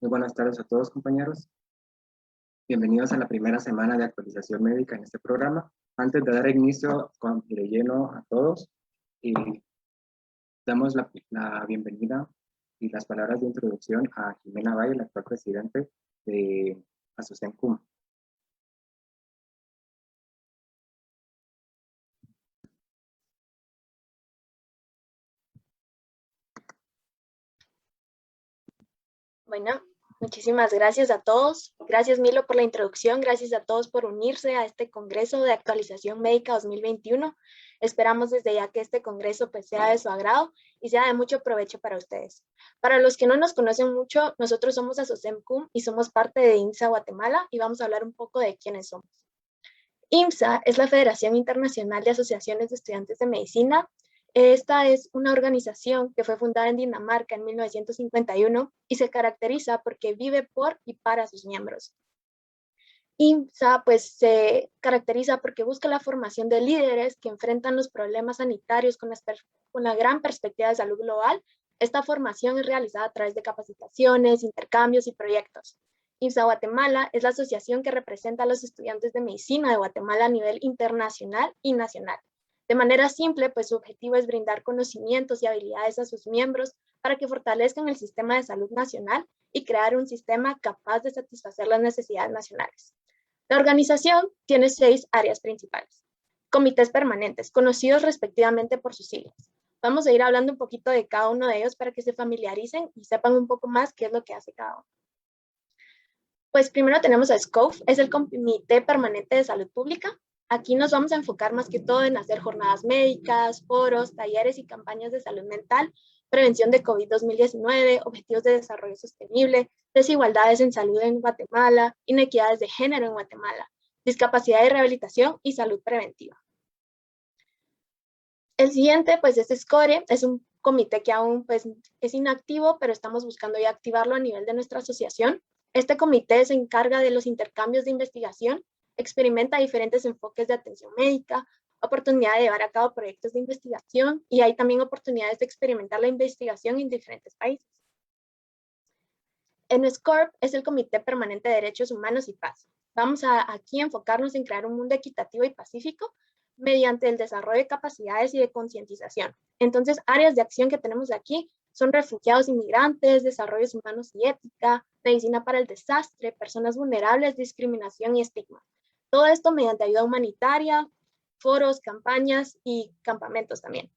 Muy buenas tardes a todos, compañeros. Bienvenidos a la primera semana de actualización médica en este programa. Antes de dar inicio de lleno a todos, damos la bienvenida y las palabras de introducción a Jimena Valle, la actual presidente de ASOCEM-CUM. Bueno, muchísimas gracias a todos. Gracias, Milo, por la introducción. Gracias a todos por unirse a este Congreso de Actualización Médica 2021. Esperamos desde ya que este congreso pues, sea de su agrado y sea de mucho provecho para ustedes. Para los que no nos conocen mucho, nosotros somos ASOCEM-CUM y somos parte de IMSA Guatemala y vamos a hablar un poco de quiénes somos. IMSA es la Federación Internacional de Asociaciones de Estudiantes de Medicina. Esta es una organización que fue fundada en Dinamarca en 1951 y se caracteriza porque vive por y para sus miembros. IMSA pues se caracteriza porque busca la formación de líderes que enfrentan los problemas sanitarios con la gran perspectiva de salud global. Esta formación es realizada a través de capacitaciones, intercambios y proyectos. IMSA Guatemala es la asociación que representa a los estudiantes de medicina de Guatemala a nivel internacional y nacional. De manera simple, pues su objetivo es brindar conocimientos y habilidades a sus miembros para que fortalezcan el sistema de salud nacional y crear un sistema capaz de satisfacer las necesidades nacionales. La organización tiene 6 áreas principales. Comités permanentes, conocidos respectivamente por sus siglas. Vamos a ir hablando un poquito de cada uno de ellos para que se familiaricen y sepan un poco más qué es lo que hace cada uno. Pues primero tenemos a SCOPE, es el Comité Permanente de Salud Pública. Aquí nos vamos a enfocar más que todo en hacer jornadas médicas, foros, talleres y campañas de salud mental, prevención de COVID-2019, objetivos de desarrollo sostenible, desigualdades en salud en Guatemala, inequidades de género en Guatemala, discapacidad y rehabilitación y salud preventiva. El siguiente, pues, es SCORE, es un comité que aún pues, es inactivo, pero estamos buscando ya activarlo a nivel de nuestra asociación. Este comité se encarga de los intercambios de investigación, experimenta diferentes enfoques de atención médica, oportunidad de llevar a cabo proyectos de investigación y hay también oportunidades de experimentar la investigación en diferentes países. En SCORP es el Comité Permanente de Derechos Humanos y Paz. Vamos a aquí enfocarnos en crear un mundo equitativo y pacífico mediante el desarrollo de capacidades y de concientización. Entonces, áreas de acción que tenemos aquí son refugiados inmigrantes, desarrollos humanos y ética, medicina para el desastre, personas vulnerables, discriminación y estigma. Todo esto mediante ayuda humanitaria, foros, campañas y campamentos también.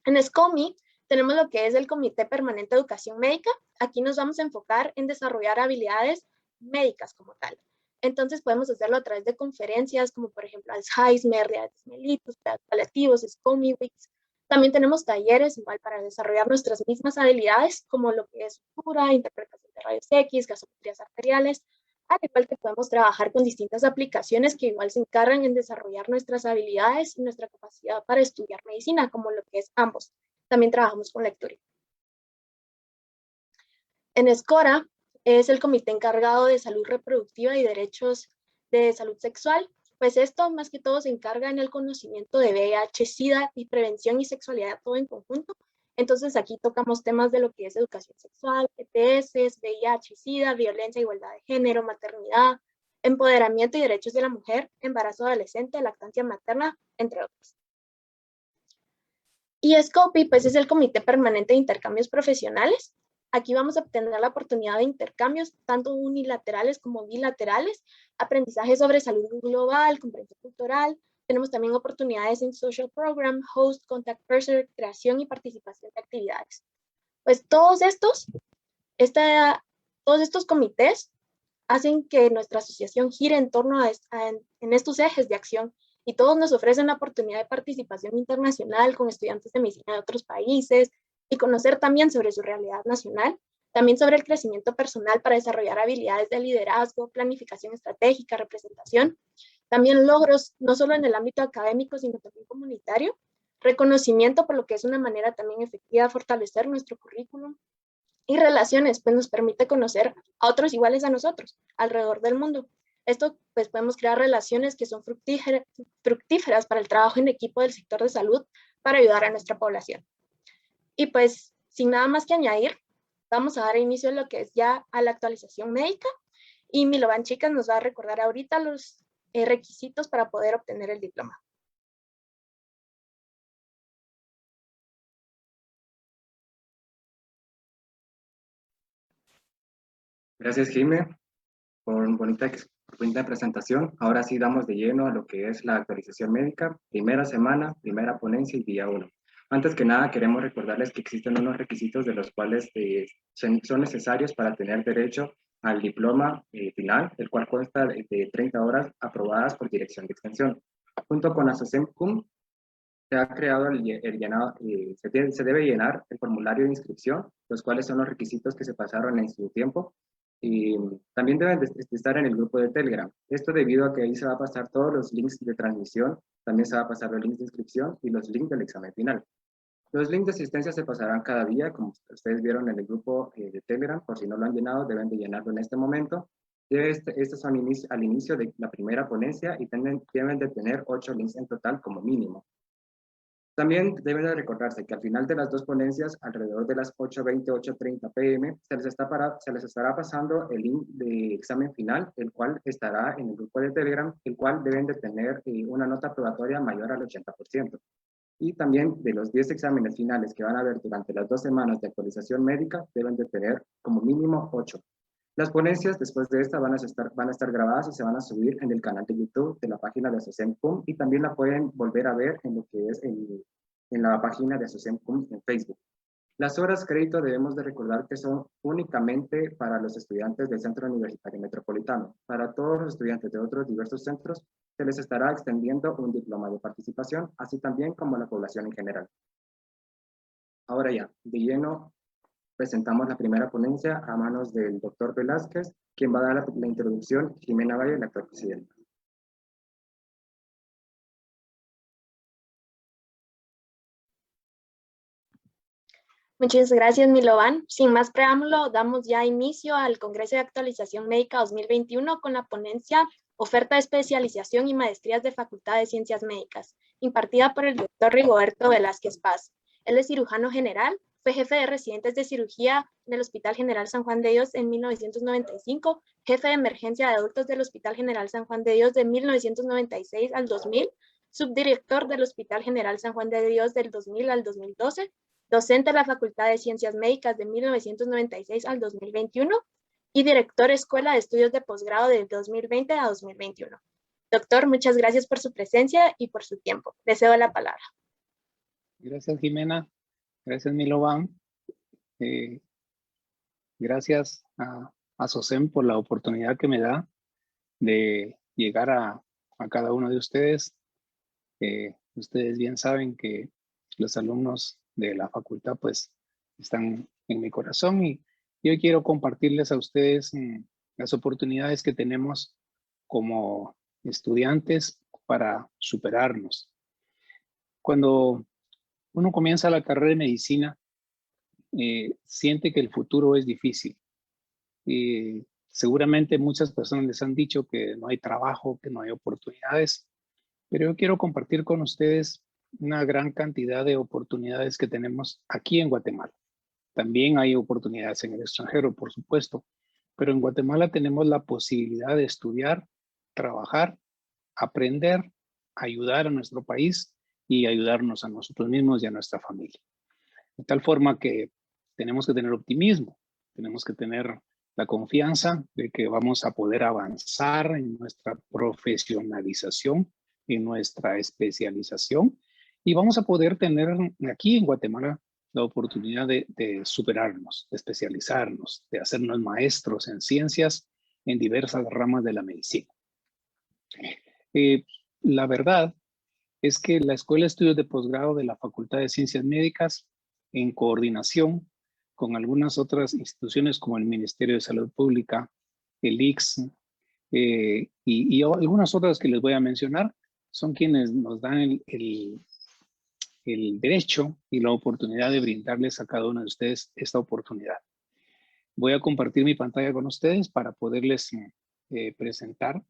En SCOMI tenemos lo que es el Comité Permanente de Educación Médica. Aquí nos vamos a enfocar en desarrollar habilidades médicas como tal. Entonces podemos hacerlo a través de conferencias como por ejemplo Alzheimer, diabetes mellitus, paliativos, SCOMI Weeks. También tenemos talleres igual para desarrollar nuestras mismas habilidades como lo que es sutura, interpretación de rayos X, gasometrías arteriales, al igual que podemos trabajar con distintas aplicaciones que igual se encargan en desarrollar nuestras habilidades y nuestra capacidad para estudiar medicina, como lo que es ambos. También trabajamos con lectura. En SCORA es el comité encargado de salud reproductiva y derechos de salud sexual, pues esto más que todo se encarga en el conocimiento de VIH, SIDA y prevención y sexualidad todo en conjunto. Entonces aquí tocamos temas de lo que es educación sexual, ETS, VIH, SIDA, violencia, igualdad de género, maternidad, empoderamiento y derechos de la mujer, embarazo adolescente, lactancia materna, entre otros. Y SCOPI, pues es el Comité Permanente de Intercambios Profesionales. Aquí vamos a obtener la oportunidad de intercambios, tanto unilaterales como bilaterales, aprendizaje sobre salud global, comprensión cultural. Tenemos también oportunidades en social program, host, contact person, creación y participación de actividades. Pues todos estos comités hacen que nuestra asociación gire en torno en estos ejes de acción y todos nos ofrecen la oportunidad de participación internacional con estudiantes de medicina de otros países y conocer también sobre su realidad nacional, también sobre el crecimiento personal para desarrollar habilidades de liderazgo, planificación estratégica, representación, también logros no solo en el ámbito académico, sino también comunitario, reconocimiento por lo que es una manera también efectiva de fortalecer nuestro currículum, y relaciones, pues nos permite conocer a otros iguales a nosotros alrededor del mundo. Esto, pues podemos crear relaciones que son fructíferas para el trabajo en equipo del sector de salud para ayudar a nuestra población. Y pues, sin nada más que añadir, vamos a dar inicio a lo que es ya a la actualización médica y Milovan, chicas, nos va a recordar ahorita los requisitos para poder obtener el diploma. Gracias, Jimé, por una bonita presentación. Ahora sí damos de lleno a lo que es la actualización médica, primera semana, primera ponencia y día 1. Antes que nada, queremos recordarles que existen unos requisitos de los cuales son necesarios para tener derecho al diploma final, el cual consta de 30 horas aprobadas por Dirección de Extensión. Junto con ASOCEM-CUM, se ha creado se debe llenar el formulario de inscripción, los cuales son los requisitos que se pasaron en su tiempo. Y también deben de estar en el grupo de Telegram. Esto debido a que ahí se va a pasar todos los links de transmisión, también se va a pasar los links de inscripción y los links del examen final. Los links de asistencia se pasarán cada día, como ustedes vieron en el grupo de Telegram. Por si no lo han llenado, deben de llenarlo en este momento. Estos son al inicio de la primera ponencia y deben de tener 8 links en total como mínimo. También debe de recordarse que al final de las dos ponencias, alrededor de las 8:20, 8:30 pm, se les estará pasando el link de examen final, el cual estará en el grupo de Telegram, el cual deben de tener una nota probatoria mayor al 80%. Y también de los 10 exámenes finales que van a haber durante las 2 semanas de actualización médica, deben de tener como mínimo 8. Las ponencias después de esta van a estar grabadas y se van a subir en el canal de YouTube de la página de ASOCEM-CUM y también la pueden volver a ver en lo que es en la página de ASOCEM-CUM en Facebook. Las horas crédito debemos de recordar que son únicamente para los estudiantes del Centro Universitario Metropolitano. Para todos los estudiantes de otros diversos centros se les estará extendiendo un diploma de participación, así también como la población en general. Ahora ya, de lleno, presentamos la primera ponencia a manos del doctor Velázquez, quien va a dar la introducción, Jimena Valle, la actual presidenta. Muchas gracias, Milovan. Sin más preámbulo, damos ya inicio al Congreso de Actualización Médica 2021 con la ponencia Oferta de Especialización y Maestrías de Facultad de Ciencias Médicas, impartida por el doctor Rigoberto Velázquez Paz. Él es cirujano general, fue jefe de residentes de cirugía del Hospital General San Juan de Dios en 1995, jefe de emergencia de adultos del Hospital General San Juan de Dios de 1996 al 2000, subdirector del Hospital General San Juan de Dios del 2000 al 2012, docente de la Facultad de Ciencias Médicas de 1996 al 2021 y director Escuela de Estudios de Posgrado de 2020 a 2021. Doctor, muchas gracias por su presencia y por su tiempo. Le cedo la palabra. Gracias, Jimena. Gracias, Milovan. Gracias a SOCEM por la oportunidad que me da de llegar a cada uno de ustedes. Ustedes bien saben que los alumnos de la facultad pues están en mi corazón y yo quiero compartirles a ustedes las oportunidades que tenemos como estudiantes para superarnos. Cuando uno comienza la carrera de medicina, siente que el futuro es difícil. Seguramente muchas personas les han dicho que no hay trabajo, que no hay oportunidades, pero yo quiero compartir con ustedes una gran cantidad de oportunidades que tenemos aquí en Guatemala. También hay oportunidades en el extranjero, por supuesto, pero en Guatemala tenemos la posibilidad de estudiar, trabajar, aprender, ayudar a nuestro país y ayudarnos a nosotros mismos y a nuestra familia. De tal forma que tenemos que tener optimismo, tenemos que tener la confianza de que vamos a poder avanzar en nuestra profesionalización, en nuestra especialización y vamos a poder tener aquí en Guatemala la oportunidad de superarnos, de especializarnos, de hacernos maestros en ciencias en diversas ramas de la medicina. La verdad es que la Escuela de Estudios de Posgrado de la Facultad de Ciencias Médicas, en coordinación con algunas otras instituciones como el Ministerio de Salud Pública, el ICS y algunas otras que les voy a mencionar, son quienes nos dan el derecho y la oportunidad de brindarles a cada uno de ustedes esta oportunidad. Voy a compartir mi pantalla con ustedes para poderles presentar.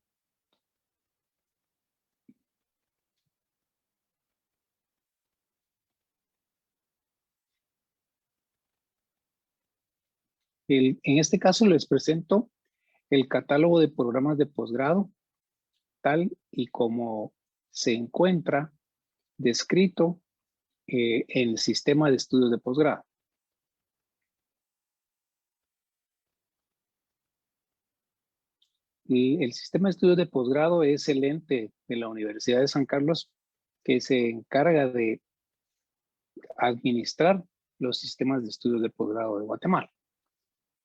En este caso les presento el catálogo de programas de posgrado, tal y como se encuentra descrito en el sistema de estudios de posgrado. Y el sistema de estudios de posgrado es el ente de la Universidad de San Carlos que se encarga de administrar los sistemas de estudios de posgrado de Guatemala.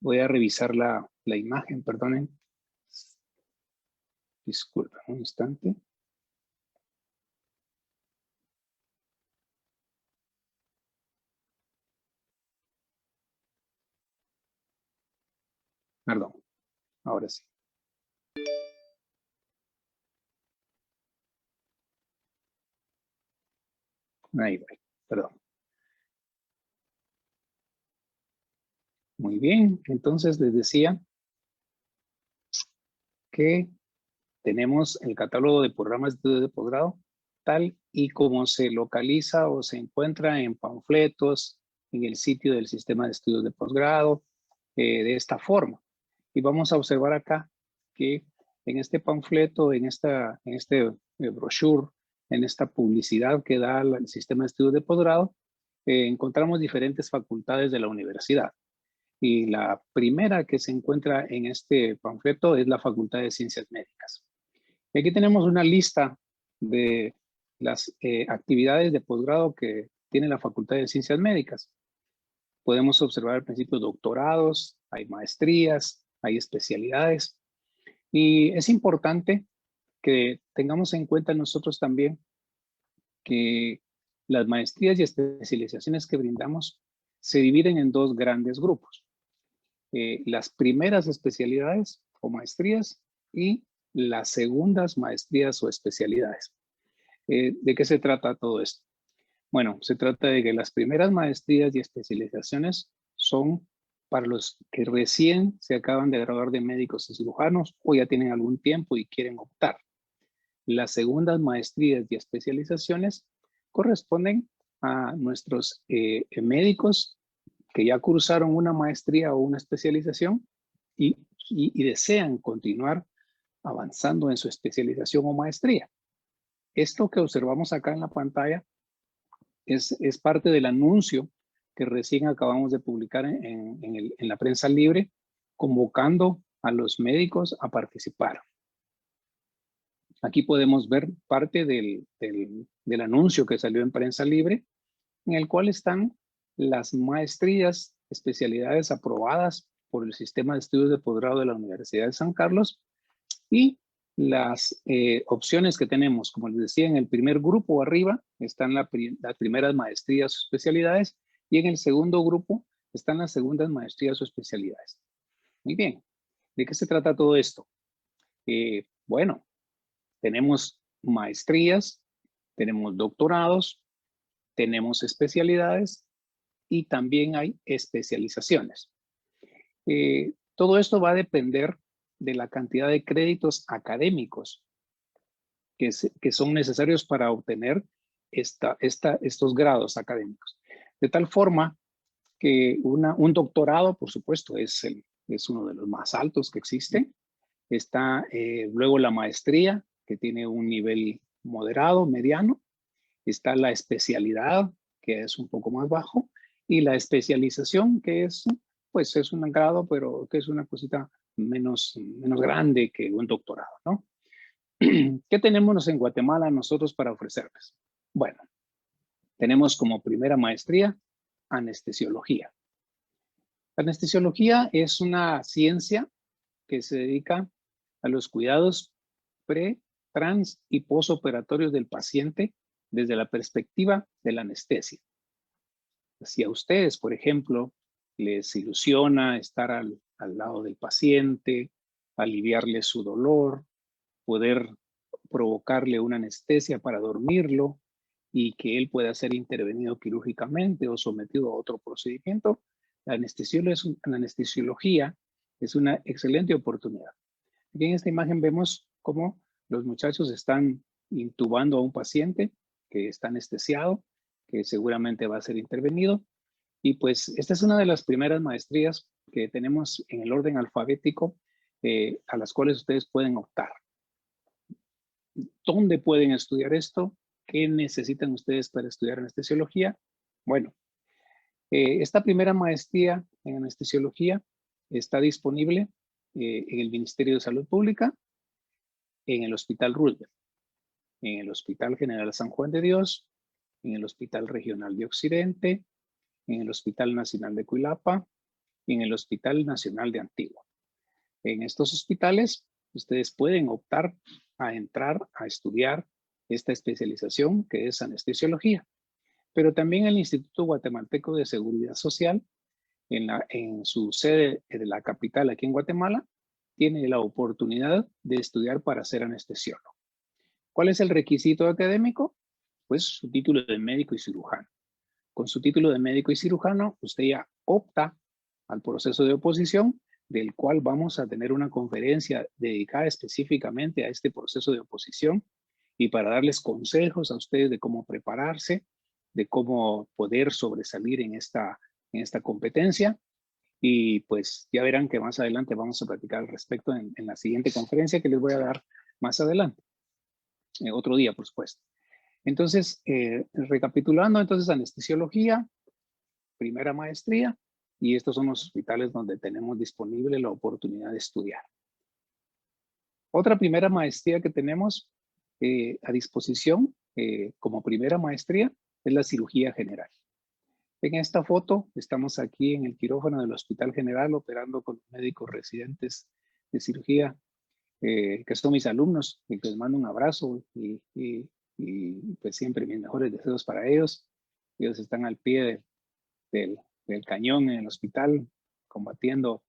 Voy a revisar la imagen, perdonen. Disculpen un instante. Perdón, ahora sí. Ahí va, perdón. Muy bien, entonces les decía que tenemos el catálogo de programas de estudio de posgrado tal y como se localiza o se encuentra en panfletos en el sitio del sistema de estudios de posgrado de esta forma. Y vamos a observar acá que en este panfleto, en este brochure, en esta publicidad que da el sistema de estudios de posgrado, encontramos diferentes facultades de la universidad. Y la primera que se encuentra en este panfleto es la Facultad de Ciencias Médicas. Y aquí tenemos una lista de las actividades de posgrado que tiene la Facultad de Ciencias Médicas. Podemos observar al principio doctorados, hay maestrías, hay especialidades. Y es importante que tengamos en cuenta nosotros también que las maestrías y especializaciones que brindamos se dividen en dos grandes grupos. Las primeras especialidades o maestrías y las segundas maestrías o especialidades. ¿De qué se trata todo esto? Bueno, se trata de que las primeras maestrías y especializaciones son para los que recién se acaban de graduar de médicos y cirujanos o ya tienen algún tiempo y quieren optar. Las segundas maestrías y especializaciones corresponden a nuestros médicos que ya cursaron una maestría o una especialización y desean continuar avanzando en su especialización o maestría. Esto que observamos acá en la pantalla es parte del anuncio que recién acabamos de publicar en la prensa libre, convocando a los médicos a participar. Aquí podemos ver parte del anuncio que salió en prensa libre, en el cual están las maestrías, especialidades aprobadas por el sistema de estudios de posgrado de la Universidad de San Carlos y las opciones que tenemos. Como les decía, en el primer grupo arriba están las primeras maestrías o especialidades y en el segundo grupo están las segundas maestrías o especialidades. Muy bien, ¿de qué se trata todo esto? Bueno, tenemos maestrías, tenemos doctorados, tenemos especialidades y también hay especializaciones. Todo esto va a depender de la cantidad de créditos académicos que son necesarios para obtener estos grados académicos. De tal forma que un doctorado, por supuesto, es uno de los más altos que existe. Está luego la maestría, que tiene un nivel moderado, mediano. Está la especialidad, que es un poco más bajo, y la especialización, que es un grado, pero que es una cosita menos grande que un doctorado, ¿no? ¿Qué tenemos en Guatemala nosotros para ofrecerles? Bueno, tenemos como primera maestría anestesiología. La anestesiología es una ciencia que se dedica a los cuidados pre, trans y posoperatorios del paciente desde la perspectiva de la anestesia. Si a ustedes, por ejemplo, les ilusiona estar al lado del paciente, aliviarle su dolor, poder provocarle una anestesia para dormirlo y que él pueda ser intervenido quirúrgicamente o sometido a otro procedimiento, la anestesiología es una excelente oportunidad. Aquí en esta imagen vemos cómo los muchachos están intubando a un paciente que está anestesiado, que seguramente va a ser intervenido. Y pues esta es una de las primeras maestrías que tenemos en el orden alfabético a las cuales ustedes pueden optar. ¿Dónde pueden estudiar esto? ¿Qué necesitan ustedes para estudiar anestesiología? Bueno, esta primera maestría en anestesiología está disponible en el Ministerio de Salud Pública, en el Hospital Roosevelt, en el Hospital General San Juan de Dios, en el Hospital Regional de Occidente, en el Hospital Nacional de Cuilapa y en el Hospital Nacional de Antigua. En estos hospitales, ustedes pueden optar a entrar a estudiar esta especialización que es anestesiología. Pero también el Instituto Guatemalteco de Seguridad Social, en su sede de la capital aquí en Guatemala, tiene la oportunidad de estudiar para ser anestesiólogo. ¿Cuál es el requisito académico? Pues su título de médico y cirujano. Con su título de médico y cirujano, usted ya opta al proceso de oposición, del cual vamos a tener una conferencia dedicada específicamente a este proceso de oposición y para darles consejos a ustedes de cómo prepararse, de cómo poder sobresalir en esta competencia. Y pues ya verán que más adelante vamos a platicar al respecto en la siguiente conferencia que les voy a dar más adelante. Otro día, por supuesto. Entonces, recapitulando, entonces anestesiología, primera maestría, y estos son los hospitales donde tenemos disponible la oportunidad de estudiar. Otra primera maestría que tenemos a disposición como primera maestría es la cirugía general. En esta foto estamos aquí en el quirófano del Hospital General operando con médicos residentes de cirugía que son mis alumnos y que les mando un abrazo y pues siempre mis mejores deseos para ellos. Ellos están al pie del cañón en el hospital combatiendo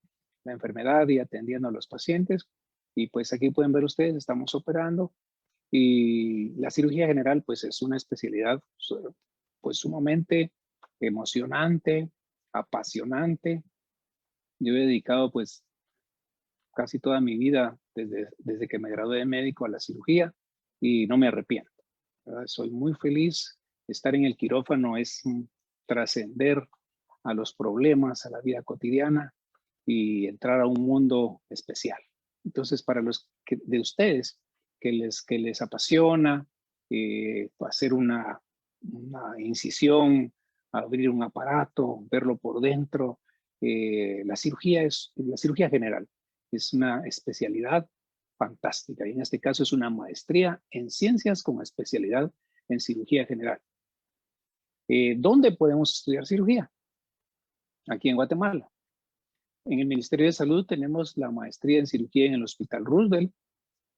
la enfermedad y atendiendo a los pacientes. Y pues aquí pueden ver ustedes, estamos operando y la cirugía general pues es una especialidad pues sumamente emocionante, apasionante. Yo he dedicado pues casi toda mi vida desde que me gradué de médico a la cirugía y no me arrepiento, ¿verdad? Soy muy feliz. Estar en el quirófano es trascender a los problemas, a la vida cotidiana y entrar a un mundo especial. Entonces, para los de ustedes que les apasiona hacer una incisión, abrir un aparato, verlo por dentro, la cirugía general es una especialidad fantástica y en este caso es una maestría en ciencias con especialidad en cirugía general. ¿Dónde podemos estudiar cirugía? Aquí en Guatemala. En el Ministerio de Salud tenemos la maestría en cirugía en el Hospital Roosevelt,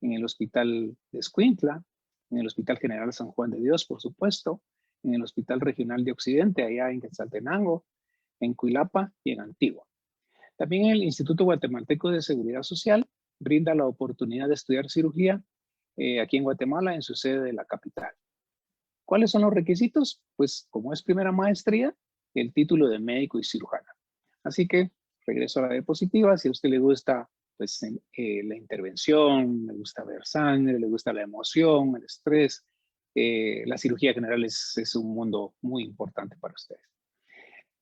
en el Hospital de Escuintla, en el Hospital General San Juan de Dios, por supuesto, en el Hospital Regional de Occidente, allá en Quetzaltenango, en Cuilapa y en Antigua. También el Instituto Guatemalteco de Seguridad Social brinda la oportunidad de estudiar cirugía aquí en Guatemala, en su sede de la capital. ¿Cuáles son los requisitos? Pues como es primera maestría, el título de médico y cirujano. Así que regreso a la diapositiva. Si a usted le gusta pues, la intervención, le gusta ver sangre, le gusta la emoción, el estrés, la cirugía general es un mundo muy importante para ustedes.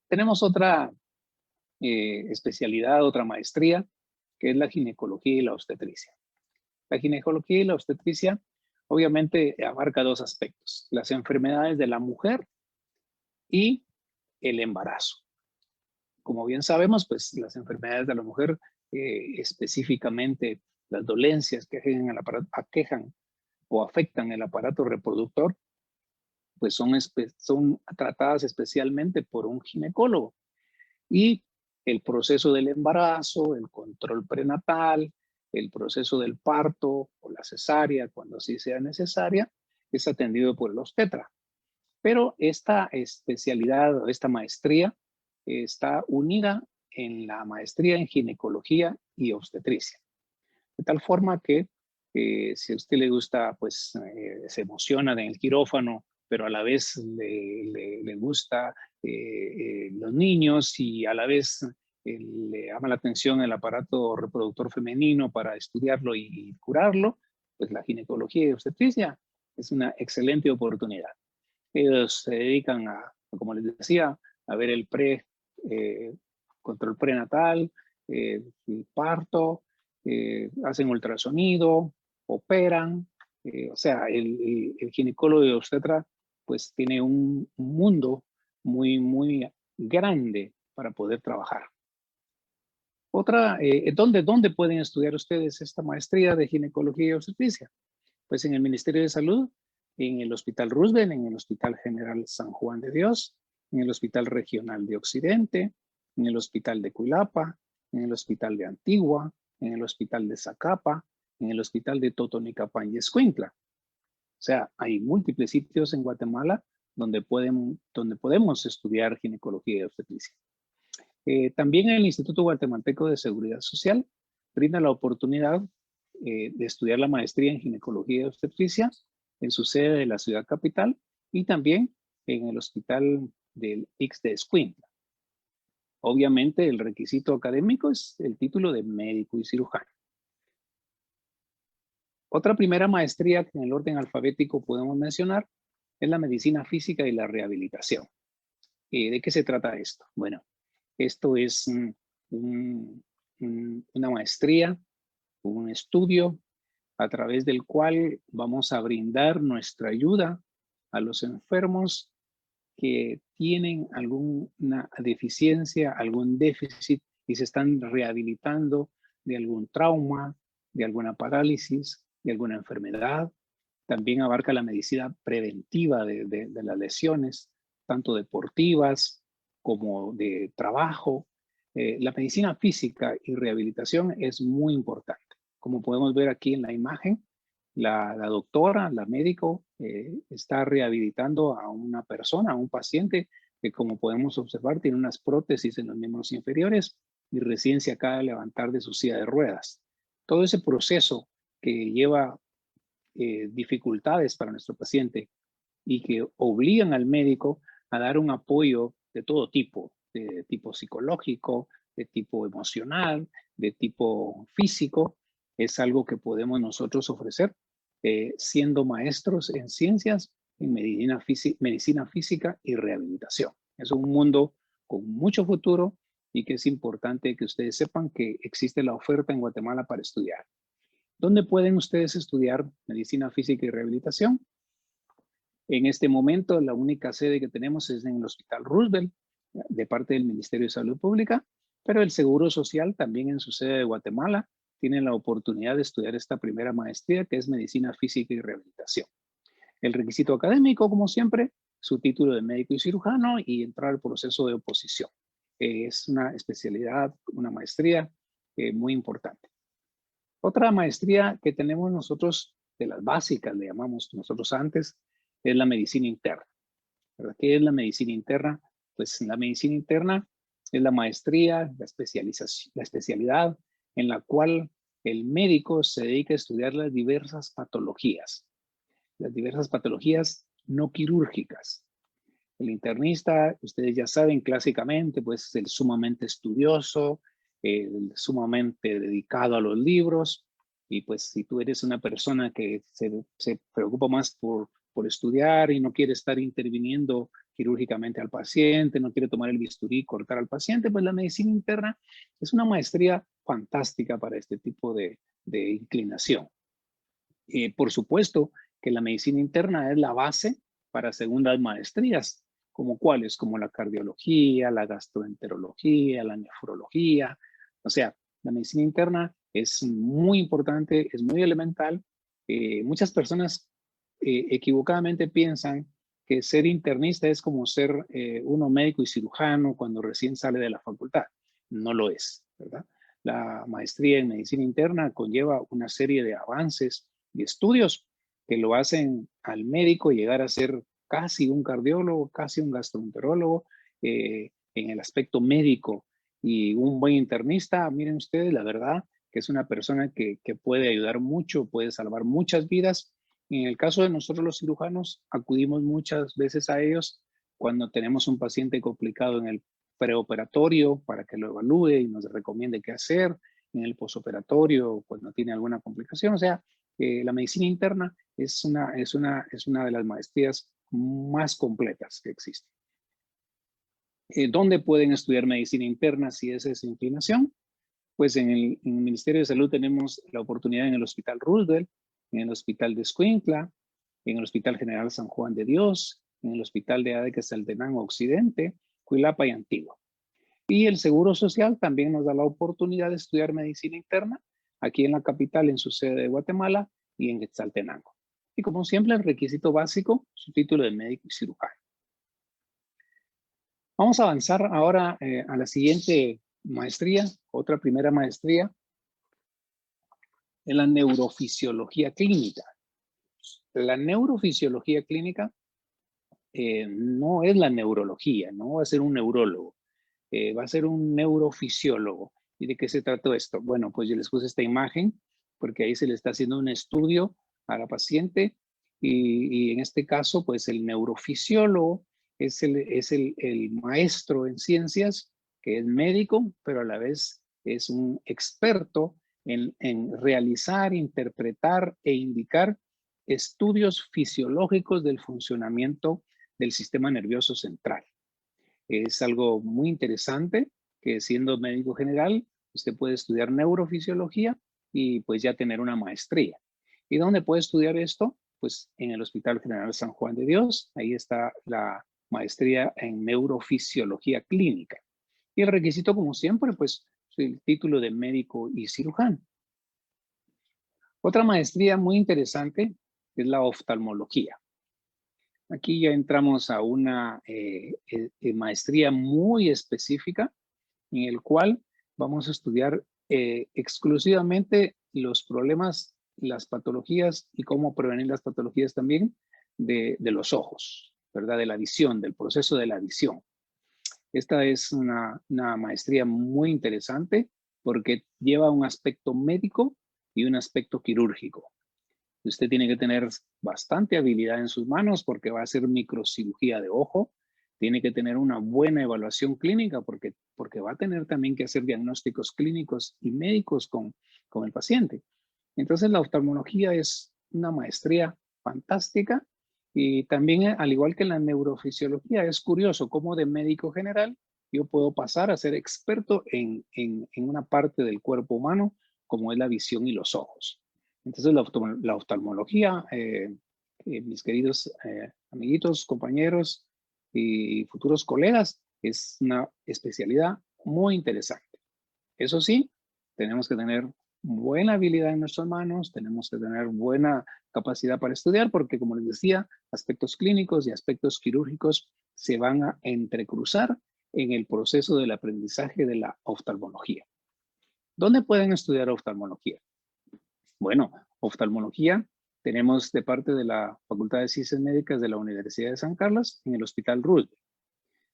Tenemos otra especialidad, otra maestría, que es la ginecología y la obstetricia. La ginecología y la obstetricia obviamente abarca dos aspectos, las enfermedades de la mujer y el embarazo. Como bien sabemos, pues las enfermedades de la mujer, específicamente las dolencias que aquejan o afectan el aparato reproductor, pues son tratadas especialmente por un ginecólogo. Y el proceso del embarazo, el control prenatal, el proceso del parto o la cesárea, cuando así sea necesaria, es atendido por el obstetra. Pero esta especialidad o esta maestría está unida en la maestría en ginecología y obstetricia. De tal forma que si a usted le gusta, pues se emociona en el quirófano, pero a la vez le gusta los niños y a la vez le llama la atención el aparato reproductor femenino para estudiarlo y curarlo, pues la ginecología y obstetricia es una excelente oportunidad. Ellos se dedican a, como les decía, a ver el control prenatal, parto, hacen ultrasonido, operan. O sea, el ginecólogo y obstetra pues tiene un mundo muy grande para poder trabajar. Otra, ¿dónde pueden estudiar ustedes esta maestría de ginecología y obstetricia? Pues en el Ministerio de Salud, en el Hospital Roosevelt, en el Hospital General San Juan de Dios, en el Hospital Regional de Occidente, en el Hospital de Cuilapa, en el Hospital de Antigua, en el Hospital de Zacapa, en el Hospital de Totonicapán y Escuintla. O sea, hay múltiples sitios en Guatemala donde podemos estudiar ginecología y obstetricia. También el Instituto Guatemalteco de Seguridad Social brinda la oportunidad de estudiar la maestría en ginecología y obstetricia en su sede de la ciudad capital y también en el hospital del IX de Escuintla. Obviamente el requisito académico es el título de médico y cirujano. Otra primera maestría que en el orden alfabético podemos mencionar es la medicina física y la rehabilitación. ¿De qué se trata esto? Bueno, esto es una maestría, un estudio a través del cual vamos a brindar nuestra ayuda a los enfermos que tienen alguna deficiencia, algún déficit y se están rehabilitando de algún trauma, de alguna parálisis, de alguna enfermedad. También abarca la medicina preventiva de las lesiones, tanto deportivas como de trabajo. La medicina física y rehabilitación es muy importante. Como podemos ver aquí en la imagen, la doctora, la médico, está rehabilitando a una persona, a un paciente que, como podemos observar, tiene unas prótesis en los miembros inferiores y recién se acaba de levantar de su silla de ruedas. Todo ese proceso que lleva dificultades para nuestro paciente y que obligan al médico a dar un apoyo de todo tipo, de tipo psicológico, de tipo emocional, de tipo físico, es algo que podemos nosotros ofrecer siendo maestros en ciencias, en medicina física y rehabilitación. Es un mundo con mucho futuro y que es importante que ustedes sepan que existe la oferta en Guatemala para estudiar. ¿Dónde pueden ustedes estudiar medicina física y rehabilitación? En este momento, la única sede que tenemos es en el Hospital Roosevelt, de parte del Ministerio de Salud Pública, pero el Seguro Social también en su sede de Guatemala tiene la oportunidad de estudiar esta primera maestría que es medicina física y rehabilitación. El requisito académico, como siempre, su título de médico y cirujano y entrar al proceso de oposición. Es una especialidad, una maestría muy importante. Otra maestría que tenemos nosotros, de las básicas, le llamamos nosotros antes, es la medicina interna. ¿Verdad? ¿Qué es la medicina interna? Pues la medicina interna es la maestría, la especialidad en la cual el médico se dedica a estudiar las diversas patologías no quirúrgicas. El internista, ustedes ya saben, clásicamente, pues es el sumamente estudioso, el sumamente dedicado a los libros, y pues si tú eres una persona que se preocupa más por estudiar y no quiere estar interviniendo quirúrgicamente al paciente, no quiere tomar el bisturí y cortar al paciente, pues la medicina interna es una maestría fantástica para este tipo de inclinación. Por supuesto que la medicina interna es la base para segundas maestrías, como cuáles, como la cardiología, la gastroenterología, la nefrología. O sea, la medicina interna es muy importante, es muy elemental. Muchas personas equivocadamente piensan que ser internista es como ser uno médico y cirujano cuando recién sale de la facultad. No lo es, ¿verdad? La maestría en medicina interna conlleva una serie de avances y estudios que lo hacen al médico llegar a ser casi un cardiólogo, casi un gastroenterólogo en el aspecto médico. Y un buen internista, miren ustedes, la verdad que es una persona que puede ayudar mucho, puede salvar muchas vidas. En el caso de nosotros los cirujanos, acudimos muchas veces a ellos cuando tenemos un paciente complicado en el preoperatorio para que lo evalúe y nos recomiende qué hacer, en el posoperatorio cuando tiene alguna complicación. O sea, la medicina interna es una de las maestrías más completas que existen. ¿Dónde pueden estudiar medicina interna si esa es su inclinación? Pues en el Ministerio de Salud tenemos la oportunidad en el Hospital Roosevelt, en el Hospital de Escuintla, en el Hospital General San Juan de Dios, en el Hospital de Adeque-Saltenango Occidente, Cuilapa y Antigua. Y el Seguro Social también nos da la oportunidad de estudiar medicina interna aquí en la capital, en su sede de Guatemala y en Quetzaltenango. Y como siempre, el requisito básico, su título de médico y cirujano. Vamos a avanzar ahora a la siguiente maestría, otra primera maestría, en la neurofisiología clínica. La neurofisiología clínica no es la neurología, no va a ser un neurólogo, va a ser un neurofisiólogo. ¿Y de qué se trató esto? Bueno, pues yo les puse esta imagen porque ahí se le está haciendo un estudio a la paciente y en este caso, pues el neurofisiólogo es el maestro en ciencias, que es médico, pero a la vez es un experto en realizar, interpretar e indicar estudios fisiológicos del funcionamiento del sistema nervioso central. Es algo muy interesante que siendo médico general, usted puede estudiar neurofisiología y pues ya tener una maestría. ¿Y dónde puede estudiar esto? Pues en el Hospital General San Juan de Dios. Ahí está la maestría en neurofisiología clínica. Y el requisito, como siempre, pues el título de médico y cirujano. Otra maestría muy interesante es la oftalmología. Aquí ya entramos a una maestría muy específica en el cual vamos a estudiar exclusivamente los problemas, las patologías y cómo prevenir las patologías también de los ojos, ¿verdad? De la visión, del proceso de la visión. Esta es una maestría muy interesante porque lleva un aspecto médico y un aspecto quirúrgico. Usted tiene que tener bastante habilidad en sus manos porque va a hacer microcirugía de ojo. Tiene que tener una buena evaluación clínica porque va a tener también que hacer diagnósticos clínicos y médicos con el paciente. Entonces la oftalmología es una maestría fantástica y también, al igual que la neurofisiología, es curioso cómo de médico general yo puedo pasar a ser experto en una parte del cuerpo humano como es la visión y los ojos. Entonces la oftalmología, mis queridos amiguitos, compañeros y futuros colegas, es una especialidad muy interesante. Eso sí, tenemos que tener buena habilidad en nuestras manos, tenemos que tener buena capacidad para estudiar, porque como les decía, aspectos clínicos y aspectos quirúrgicos se van a entrecruzar en el proceso del aprendizaje de la oftalmología. ¿Dónde pueden estudiar oftalmología? Bueno, oftalmología tenemos de parte de la Facultad de Ciencias Médicas de la Universidad de San Carlos en el Hospital Roosevelt.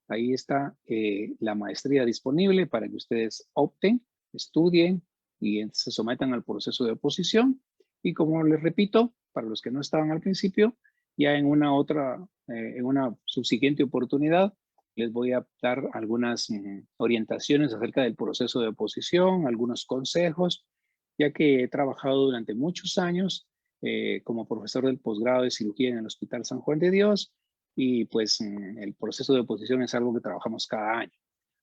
Ahí está la maestría disponible para que ustedes opten, estudien y se sometan al proceso de oposición. Y como les repito, para los que no estaban al principio, ya en una subsiguiente oportunidad, les voy a dar algunas orientaciones acerca del proceso de oposición, algunos consejos, ya que he trabajado durante muchos años como profesor del posgrado de cirugía en el Hospital San Juan de Dios y pues el proceso de oposición es algo que trabajamos cada año.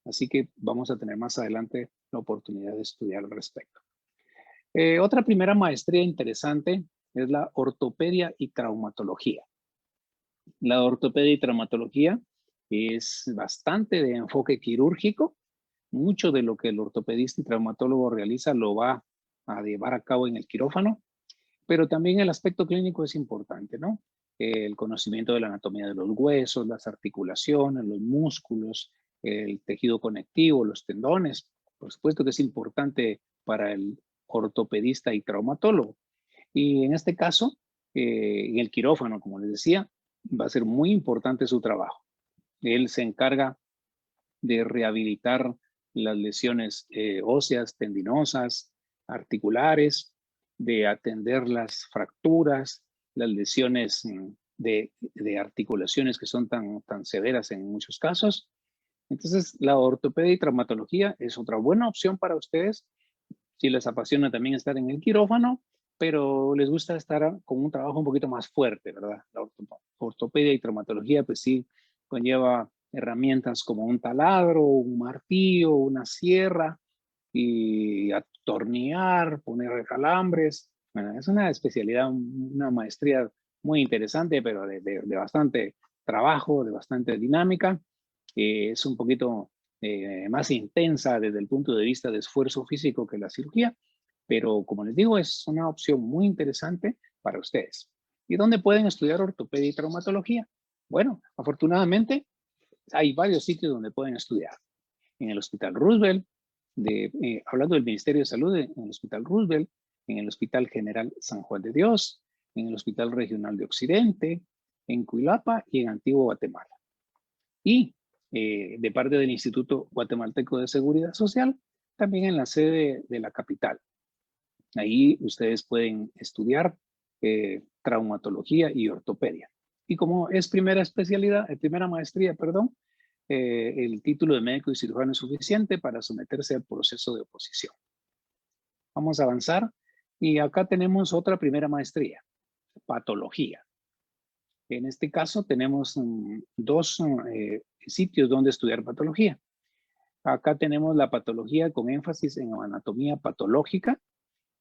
Así que vamos a tener más adelante la oportunidad de estudiar al respecto. Otra primera maestría interesante es la ortopedia y traumatología. La ortopedia y traumatología es bastante de enfoque quirúrgico. Mucho de lo que el ortopedista y traumatólogo realiza lo va a llevar a cabo en el quirófano, pero también el aspecto clínico es importante, ¿no? El conocimiento de la anatomía de los huesos, las articulaciones, los músculos, el tejido conectivo, los tendones. Por supuesto que es importante para el ortopedista y traumatólogo. Y en este caso, en el quirófano, como les decía, va a ser muy importante su trabajo. Él se encarga de rehabilitar las lesiones óseas, tendinosas, articulares, de atender las fracturas, las lesiones de articulaciones que son tan severas en muchos casos. Entonces, la ortopedia y traumatología es otra buena opción para ustedes. Si les apasiona también estar en el quirófano, pero les gusta estar con un trabajo un poquito más fuerte, ¿verdad? La ortopedia y traumatología, pues sí, conlleva herramientas como un taladro, un martillo, una sierra, y atornillar, poner calambres. Bueno, es una especialidad, una maestría muy interesante, pero de bastante trabajo, de bastante dinámica. Es un poquito más intensa desde el punto de vista de esfuerzo físico que la cirugía, pero como les digo, es una opción muy interesante para ustedes. ¿Y dónde pueden estudiar ortopedia y traumatología? Bueno, afortunadamente hay varios sitios donde pueden estudiar. En el Hospital Roosevelt, hablando del Ministerio de Salud, en el Hospital Roosevelt, en el Hospital General San Juan de Dios, en el Hospital Regional de Occidente, en Cuilapa y en Antigua Guatemala. Y de parte del Instituto Guatemalteco de Seguridad Social, también en la sede de la capital. Ahí ustedes pueden estudiar traumatología y ortopedia. Y como es primera maestría, perdón, el título de médico y cirujano es suficiente para someterse al proceso de oposición. Vamos a avanzar y acá tenemos otra primera maestría, patología. En este caso tenemos dos sitios donde estudiar patología. Acá tenemos la patología con énfasis en anatomía patológica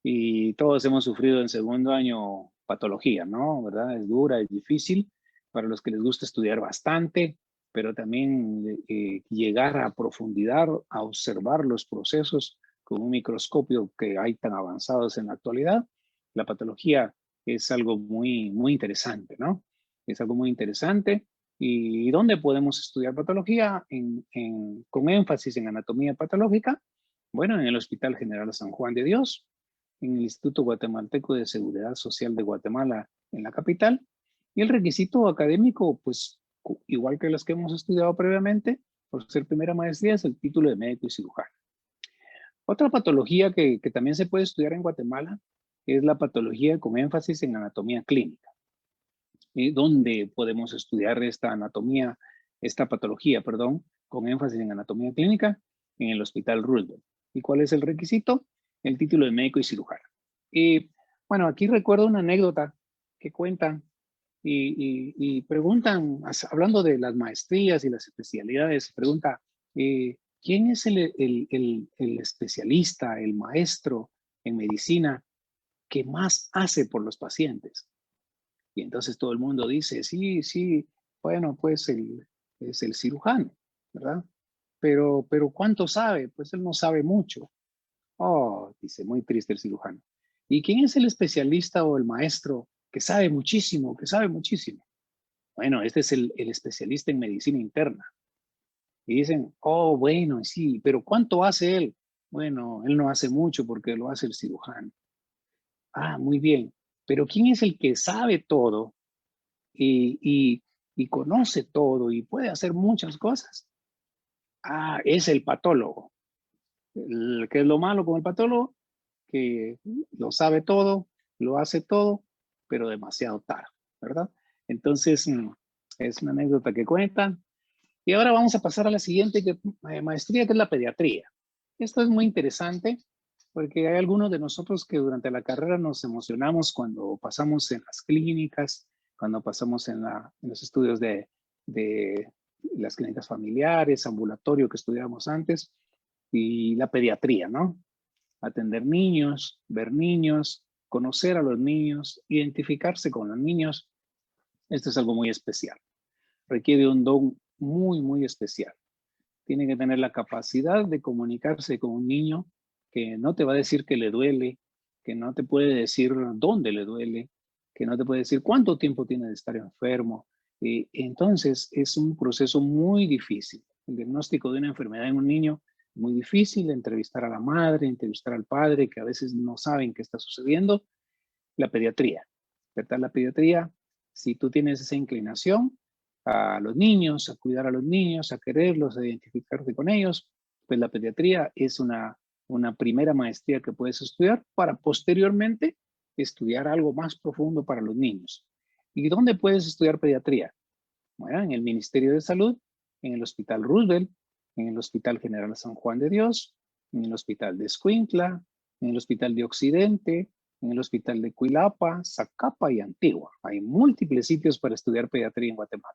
y todos hemos sufrido en segundo año patología, ¿no? ¿Verdad? Es dura, es difícil para los que les gusta estudiar bastante, pero también llegar a profundidad, a observar los procesos con un microscopio que hay tan avanzados en la actualidad. La patología es algo muy, muy interesante, ¿no? Es algo muy interesante. ¿Y dónde podemos estudiar patología? Con énfasis en anatomía patológica. Bueno, en el Hospital General San Juan de Dios, en el Instituto Guatemalteco de Seguridad Social de Guatemala, en la capital. Y el requisito académico, pues, igual que los que hemos estudiado previamente, por ser primera maestría, es el título de médico y cirujano. Otra patología que también se puede estudiar en Guatemala es la patología con énfasis en anatomía clínica. ¿Dónde podemos estudiar esta patología, perdón, con énfasis en anatomía clínica? En el Hospital Roosevelt. ¿Y cuál es el requisito? El título de médico y cirujano. Y bueno, aquí recuerdo una anécdota que cuentan y preguntan, hablando de las maestrías y las especialidades, pregunta, ¿quién es el especialista, el maestro en medicina que más hace por los pacientes? Y entonces todo el mundo dice, sí, bueno, pues es el cirujano, ¿verdad? Pero ¿cuánto sabe? Pues él no sabe mucho. Oh, dice, muy triste el cirujano. ¿Y quién es el especialista o el maestro que sabe muchísimo, que sabe muchísimo? Bueno, este es el especialista en medicina interna. Y dicen, oh, bueno, sí, pero ¿cuánto hace él? Bueno, él no hace mucho porque lo hace el cirujano. Ah, muy bien. Pero ¿quién es el que sabe todo y conoce todo y puede hacer muchas cosas? Ah, es el patólogo. ¿Qué es lo malo con el patólogo? Que lo sabe todo, lo hace todo, pero demasiado tarde, ¿verdad? Entonces, es una anécdota que cuentan. Y ahora vamos a pasar a la siguiente maestría, que es la pediatría. Esto es muy interesante porque hay algunos de nosotros que durante la carrera nos emocionamos cuando pasamos en las clínicas, cuando pasamos en los estudios de las clínicas familiares, ambulatorio que estudiábamos antes, y la pediatría, ¿no? Atender niños, ver niños, conocer a los niños, identificarse con los niños. Esto es algo muy especial. Requiere un don muy, muy especial. Tiene que tener la capacidad de comunicarse con un niño que no te va a decir que le duele, que no te puede decir dónde le duele, que no te puede decir cuánto tiempo tiene de estar enfermo. Entonces, es un proceso muy difícil. El diagnóstico de una enfermedad en un niño es muy difícil. Entrevistar a la madre, entrevistar al padre, que a veces no saben qué está sucediendo. La pediatría, ¿verdad? La pediatría, si tú tienes esa inclinación a los niños, a cuidar a los niños, a quererlos, a identificarte con ellos, pues la pediatría es una primera maestría que puedes estudiar para posteriormente estudiar algo más profundo para los niños. ¿Y dónde puedes estudiar pediatría? Bueno, en el Ministerio de Salud, en el Hospital Roosevelt, en el Hospital General San Juan de Dios, en el Hospital de Escuintla, en el Hospital de Occidente, en el Hospital de Cuilapa, Zacapa y Antigua. Hay múltiples sitios para estudiar pediatría en Guatemala.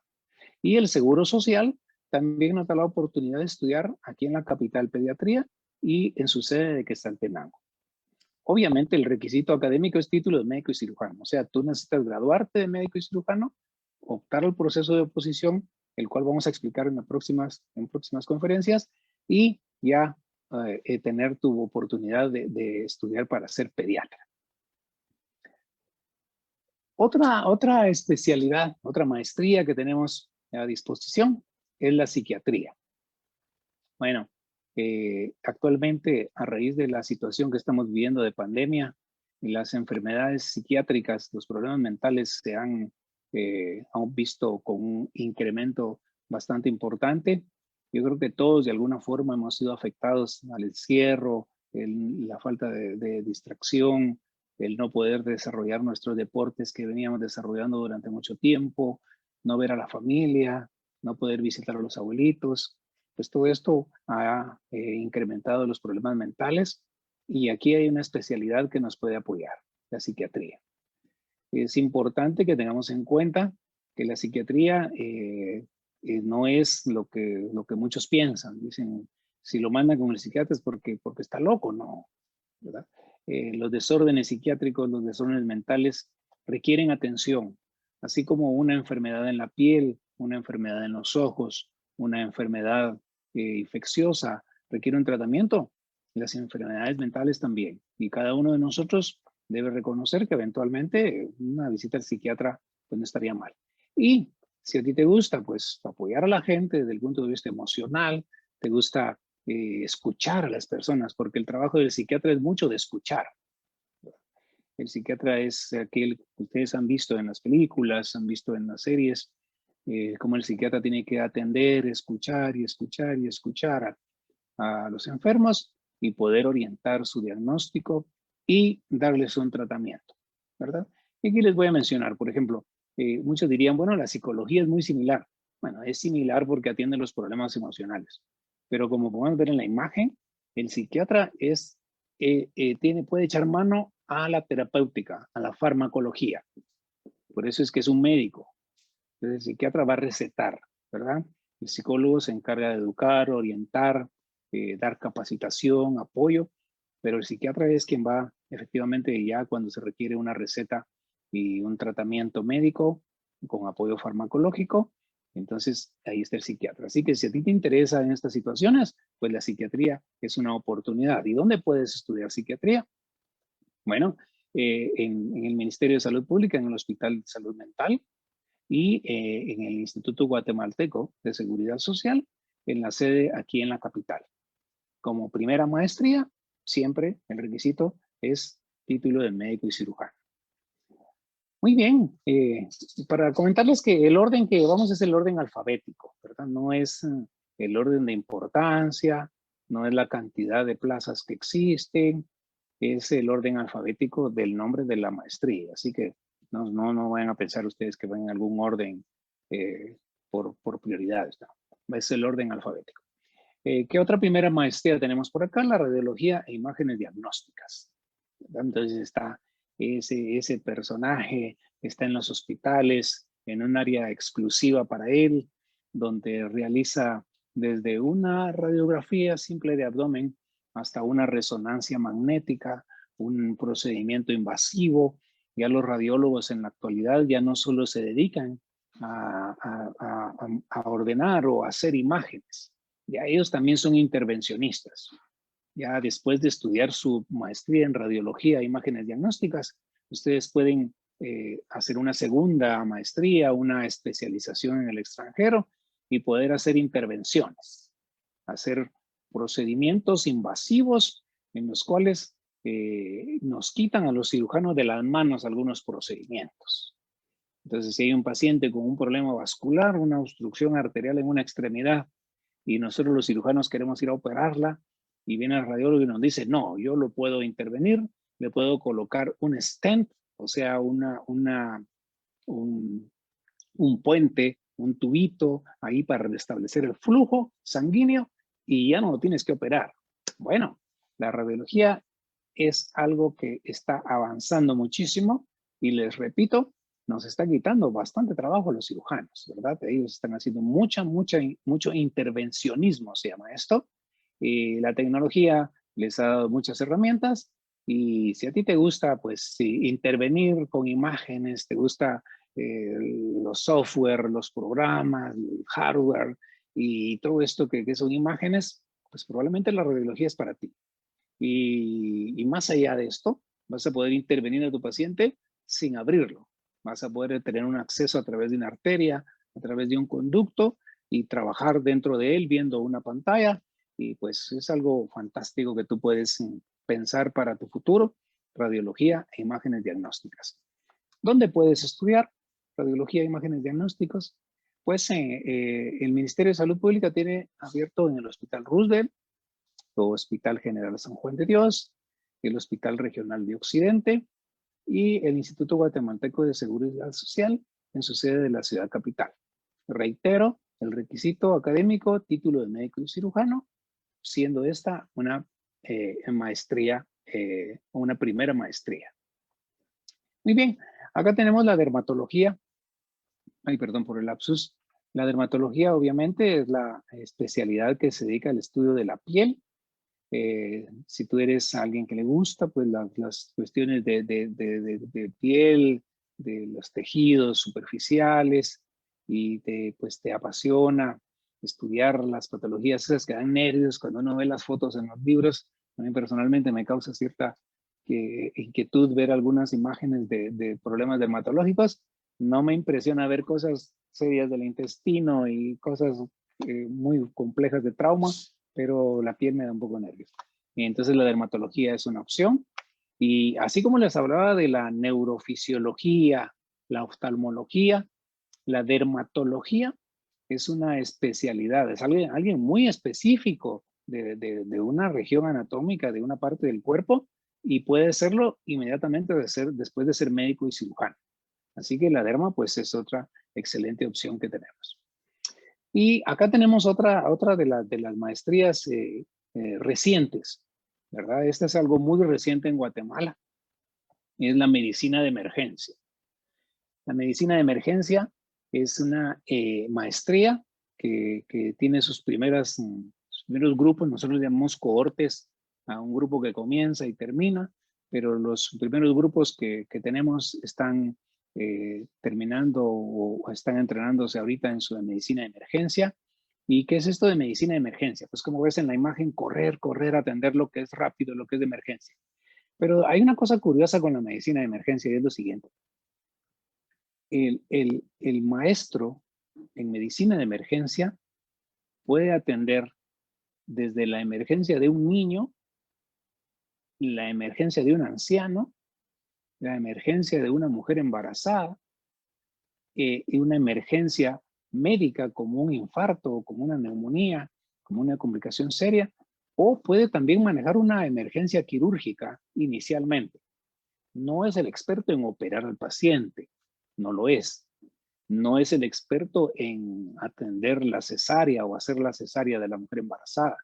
Y el Seguro Social también nos da la oportunidad de estudiar aquí en la capital pediatría y en su sede de Quetzaltenango. Obviamente el requisito académico es título de médico y cirujano. O sea, tú necesitas graduarte de médico y cirujano, optar al proceso de oposición, el cual vamos a explicar en próximas conferencias, y ya tener tu oportunidad de estudiar para ser pediatra. Otra especialidad, otra maestría que tenemos a disposición es la psiquiatría. Bueno, actualmente, a raíz de la situación que estamos viviendo de pandemia, las enfermedades psiquiátricas, los problemas mentales se han visto con un incremento bastante importante. Yo creo que todos de alguna forma hemos sido afectados al encierro, la falta de distracción, el no poder desarrollar nuestros deportes que veníamos desarrollando durante mucho tiempo, no ver a la familia, no poder visitar a los abuelitos. Pues todo esto ha incrementado los problemas mentales y aquí hay una especialidad que nos puede apoyar, la psiquiatría. Es importante que tengamos en cuenta que la psiquiatría no es lo que muchos piensan. Dicen, si lo mandan con el psiquiatra es porque está loco, no, ¿verdad? Los desórdenes psiquiátricos, los desórdenes mentales requieren atención, así como una enfermedad en la piel, una enfermedad en los ojos, una enfermedad infecciosa requiere un tratamiento. Las enfermedades mentales también. Y cada uno de nosotros debe reconocer que eventualmente una visita al psiquiatra pues no estaría mal. Y si a ti te gusta pues apoyar a la gente desde el punto de vista emocional, te gusta escuchar a las personas, porque el trabajo del psiquiatra es mucho de escuchar. El psiquiatra es aquel que ustedes han visto en las películas, han visto en las series, cómo el psiquiatra tiene que atender, escuchar y escuchar y escuchar a los enfermos y poder orientar su diagnóstico y darles un tratamiento, ¿verdad? Y aquí les voy a mencionar, por ejemplo, muchos dirían, bueno, la psicología es muy similar. Bueno, es similar porque atiende los problemas emocionales. Pero como podemos ver en la imagen, el psiquiatra puede echar mano a la terapéutica, a la farmacología. Por eso es que es un médico. Entonces, el psiquiatra va a recetar, ¿verdad? El psicólogo se encarga de educar, orientar, dar capacitación, apoyo, pero el psiquiatra es quien va efectivamente ya cuando se requiere una receta y un tratamiento médico con apoyo farmacológico, entonces ahí está el psiquiatra. Así que si a ti te interesa en estas situaciones, pues la psiquiatría es una oportunidad. ¿Y dónde puedes estudiar psiquiatría? Bueno, en el Ministerio de Salud Pública, en el Hospital de Salud Mental y en el Instituto Guatemalteco de Seguridad Social, en la sede aquí en la capital. Como primera maestría, siempre el requisito es título de médico y cirujano. Muy bien, para comentarles que el orden que llevamos es el orden alfabético, ¿verdad? No es el orden de importancia, no es la cantidad de plazas que existen, es el orden alfabético del nombre de la maestría. Así que no vayan a pensar ustedes que van en algún orden por prioridades, ¿no? Es el orden alfabético. ¿Qué otra primera maestría tenemos por acá? La radiología e imágenes diagnósticas, ¿verdad? Entonces está ese personaje, está en los hospitales, en un área exclusiva para él, donde realiza desde una radiografía simple de abdomen hasta una resonancia magnética, un procedimiento invasivo. Ya los radiólogos en la actualidad ya no solo se dedican a ordenar o a hacer imágenes, ya ellos también son intervencionistas. Ya después de estudiar su maestría en radiología e imágenes diagnósticas, ustedes pueden hacer una segunda maestría, una especialización en el extranjero y poder hacer intervenciones, hacer procedimientos invasivos en los cuales nos quitan a los cirujanos de las manos algunos procedimientos. Entonces, si hay un paciente con un problema vascular, una obstrucción arterial en una extremidad, y nosotros los cirujanos queremos ir a operarla, y viene el radiólogo y nos dice, no, yo lo puedo intervenir, le puedo colocar un stent, o sea, un puente, un tubito ahí para restablecer el flujo sanguíneo y ya no lo tienes que operar. Bueno, la radiología es algo que está avanzando muchísimo y les repito, nos está quitando bastante trabajo a los cirujanos, ¿verdad? Ellos están haciendo mucho intervencionismo, se llama esto. Y la tecnología les ha dado muchas herramientas. Y si a ti te gusta, pues, sí, intervenir con imágenes, te gusta los software, los programas, el hardware y todo esto que son imágenes, pues probablemente la radiología es para ti. Y más allá de esto, vas a poder intervenir a tu paciente sin abrirlo. Vas a poder tener un acceso a través de una arteria, a través de un conducto y trabajar dentro de él viendo una pantalla. Y pues es algo fantástico que tú puedes pensar para tu futuro, radiología e imágenes diagnósticas. ¿Dónde puedes estudiar radiología e imágenes diagnósticos? Pues el Ministerio de Salud Pública tiene abierto en el Hospital Roosevelt, el Hospital General San Juan de Dios, el Hospital Regional de Occidente y el Instituto Guatemalteco de Seguridad Social en su sede de la ciudad capital. Reitero, el requisito académico, título de médico y cirujano, siendo esta una maestría, una primera maestría. Muy bien, acá tenemos la dermatología. Ay, perdón por el lapsus. La dermatología obviamente es la especialidad que se dedica al estudio de la piel. Si tú eres alguien que le gusta, pues las cuestiones de piel, de los tejidos superficiales y pues te apasiona estudiar las patologías esas que dan nervios cuando uno ve las fotos en los libros. A mí personalmente me causa cierta inquietud ver algunas imágenes de problemas dermatológicos. No me impresiona ver cosas serias del intestino y cosas muy complejas de trauma, pero la piel me da un poco de nervios. Y entonces la dermatología es una opción. Y así como les hablaba de la neurofisiología, la oftalmología, la dermatología es una especialidad, es alguien muy específico de una región anatómica, de una parte del cuerpo, y puede serlo inmediatamente después de ser médico y cirujano. Así que la derma pues es otra excelente opción que tenemos. Y acá tenemos otra de las maestrías recientes, ¿verdad? Esta es algo muy reciente en Guatemala. Es la medicina de emergencia. La medicina de emergencia es una maestría que tiene sus primeros grupos. Nosotros llamamos cohortes a un grupo que comienza y termina, pero los primeros grupos que tenemos están terminando o están entrenándose ahorita en su medicina de emergencia. ¿Y qué es esto de medicina de emergencia? Pues como ves en la imagen, correr, atender lo que es rápido, lo que es de emergencia. Pero hay una cosa curiosa con la medicina de emergencia y es lo siguiente. El maestro en medicina de emergencia puede atender desde la emergencia de un niño, la emergencia de un anciano, la emergencia de una mujer embarazada, y una emergencia médica como un infarto, como una neumonía, como una complicación seria, o puede también manejar una emergencia quirúrgica inicialmente. No es el experto en operar al paciente, no lo es. No es el experto en atender la cesárea o hacer la cesárea de la mujer embarazada.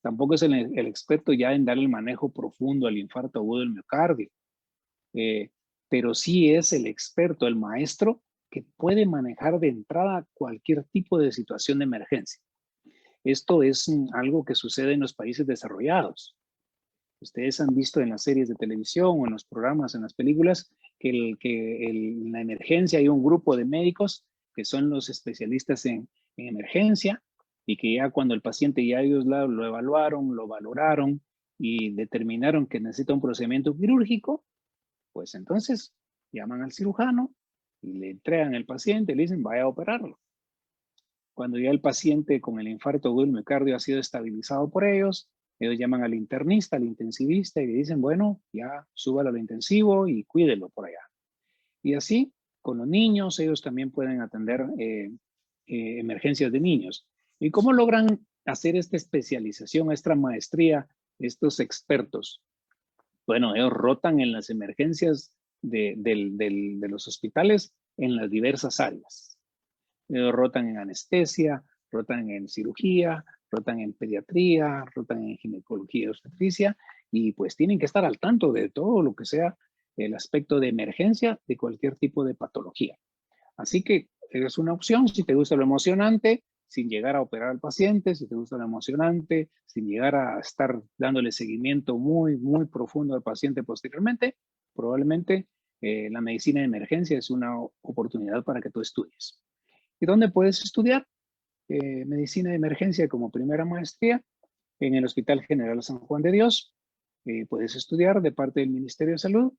Tampoco es el experto ya en dar el manejo profundo al infarto agudo del miocardio. Pero sí es el experto, el maestro, que puede manejar de entrada cualquier tipo de situación de emergencia. Esto es algo que sucede en los países desarrollados. Ustedes han visto en las series de televisión o en los programas, en las películas, que en la emergencia hay un grupo de médicos que son los especialistas en emergencia y que ya cuando el paciente ya ellos lo evaluaron, lo valoraron y determinaron que necesita un procedimiento quirúrgico, pues entonces llaman al cirujano y le entregan el paciente y le dicen vaya a operarlo. Cuando ya el paciente con el infarto agudo del miocardio ha sido estabilizado por ellos llaman al internista, al intensivista y le dicen, bueno, ya súbalo al intensivo y cuídelo por allá. Y así, con los niños, ellos también pueden atender emergencias de niños. ¿Y cómo logran hacer esta especialización, esta maestría, estos expertos? Bueno, ellos rotan en las emergencias de los hospitales en las diversas áreas. Ellos rotan en anestesia, rotan en cirugía, rotan en pediatría, rotan en ginecología y obstetricia, y pues tienen que estar al tanto de todo lo que sea el aspecto de emergencia de cualquier tipo de patología. Así que es una opción si te gusta lo emocionante, sin llegar a operar al paciente, si te gusta lo emocionante, sin llegar a estar dándole seguimiento muy, muy profundo al paciente posteriormente, probablemente la medicina de emergencia es una oportunidad para que tú estudies. ¿Y dónde puedes estudiar? Medicina de emergencia como primera maestría en el Hospital General San Juan de Dios. Puedes estudiar de parte del Ministerio de Salud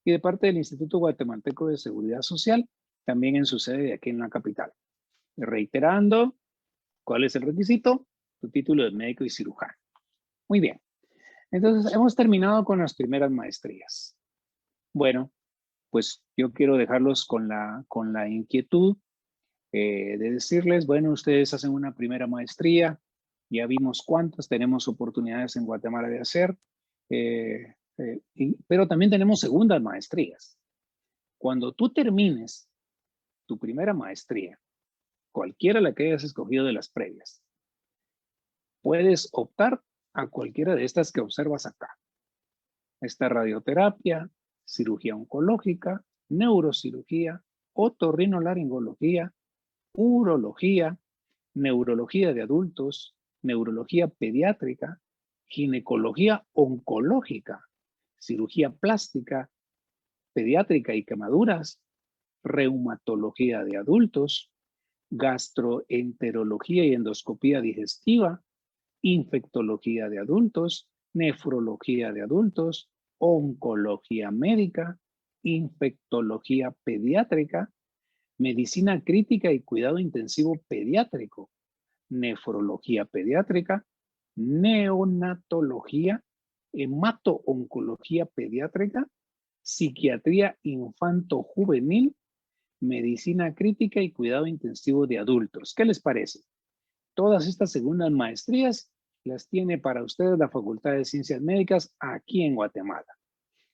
y de parte del Instituto Guatemalteco de Seguridad Social, también en su sede de aquí en la capital. Reiterando, ¿cuál es el requisito? Tu título de médico y cirujano. Muy bien. Entonces, hemos terminado con las primeras maestrías. Bueno, pues yo quiero dejarlos con la inquietud de decirles, bueno, ustedes hacen una primera maestría, ya vimos cuántas tenemos oportunidades en Guatemala de hacer, pero también tenemos segundas maestrías. Cuando tú termines tu primera maestría, cualquiera la que hayas escogido de las previas, puedes optar a cualquiera de estas que observas acá. Está radioterapia, cirugía oncológica, neurocirugía, otorrinolaringología, urología, neurología de adultos, neurología pediátrica, ginecología oncológica, cirugía plástica, pediátrica y quemaduras, reumatología de adultos, gastroenterología y endoscopía digestiva, infectología de adultos, nefrología de adultos, oncología médica, infectología pediátrica, medicina crítica y cuidado intensivo pediátrico, nefrología pediátrica, neonatología, hemato-oncología pediátrica, psiquiatría infanto-juvenil, medicina crítica y cuidado intensivo de adultos. ¿Qué les parece? Todas estas segundas maestrías las tiene para ustedes la Facultad de Ciencias Médicas aquí en Guatemala.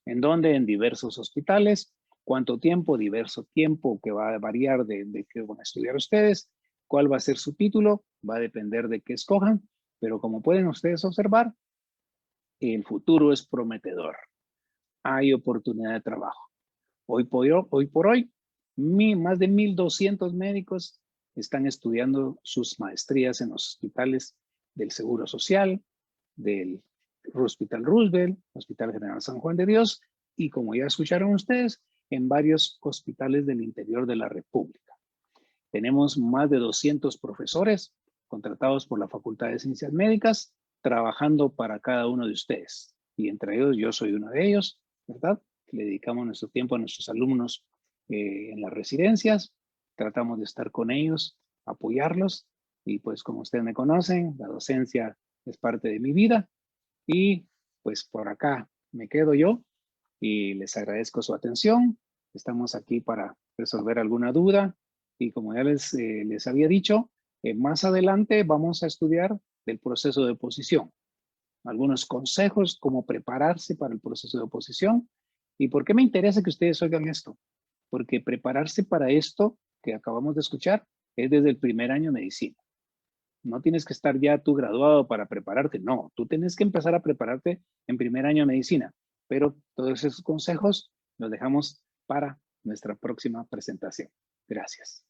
¿En donde? En diversos hospitales. ¿Cuánto tiempo? Diverso tiempo que va a variar de qué van a estudiar ustedes. ¿Cuál va a ser su título? Va a depender de qué escojan. Pero como pueden ustedes observar, el futuro es prometedor. Hay oportunidad de trabajo. Hoy por hoy, más de 1,200 médicos están estudiando sus maestrías en los hospitales del Seguro Social, del Hospital Roosevelt, Hospital General San Juan de Dios, y como ya escucharon ustedes, en varios hospitales del interior de la República. Tenemos más de 200 profesores contratados por la Facultad de Ciencias Médicas, trabajando para cada uno de ustedes. Y entre ellos, yo soy uno de ellos, ¿verdad? Le dedicamos nuestro tiempo a nuestros alumnos en las residencias, tratamos de estar con ellos, apoyarlos, y pues como ustedes me conocen, la docencia es parte de mi vida, y pues por acá me quedo yo, y les agradezco su atención. Estamos aquí para resolver alguna duda, y como ya les había dicho, más adelante vamos a estudiar el proceso de oposición. Algunos consejos, cómo prepararse para el proceso de oposición. ¿Y por qué me interesa que ustedes oigan esto? Porque prepararse para esto que acabamos de escuchar es desde el primer año de medicina. No tienes que estar ya tú graduado para prepararte. No, tú tienes que empezar a prepararte en primer año de medicina. Pero todos esos consejos los dejamos para nuestra próxima presentación. Gracias.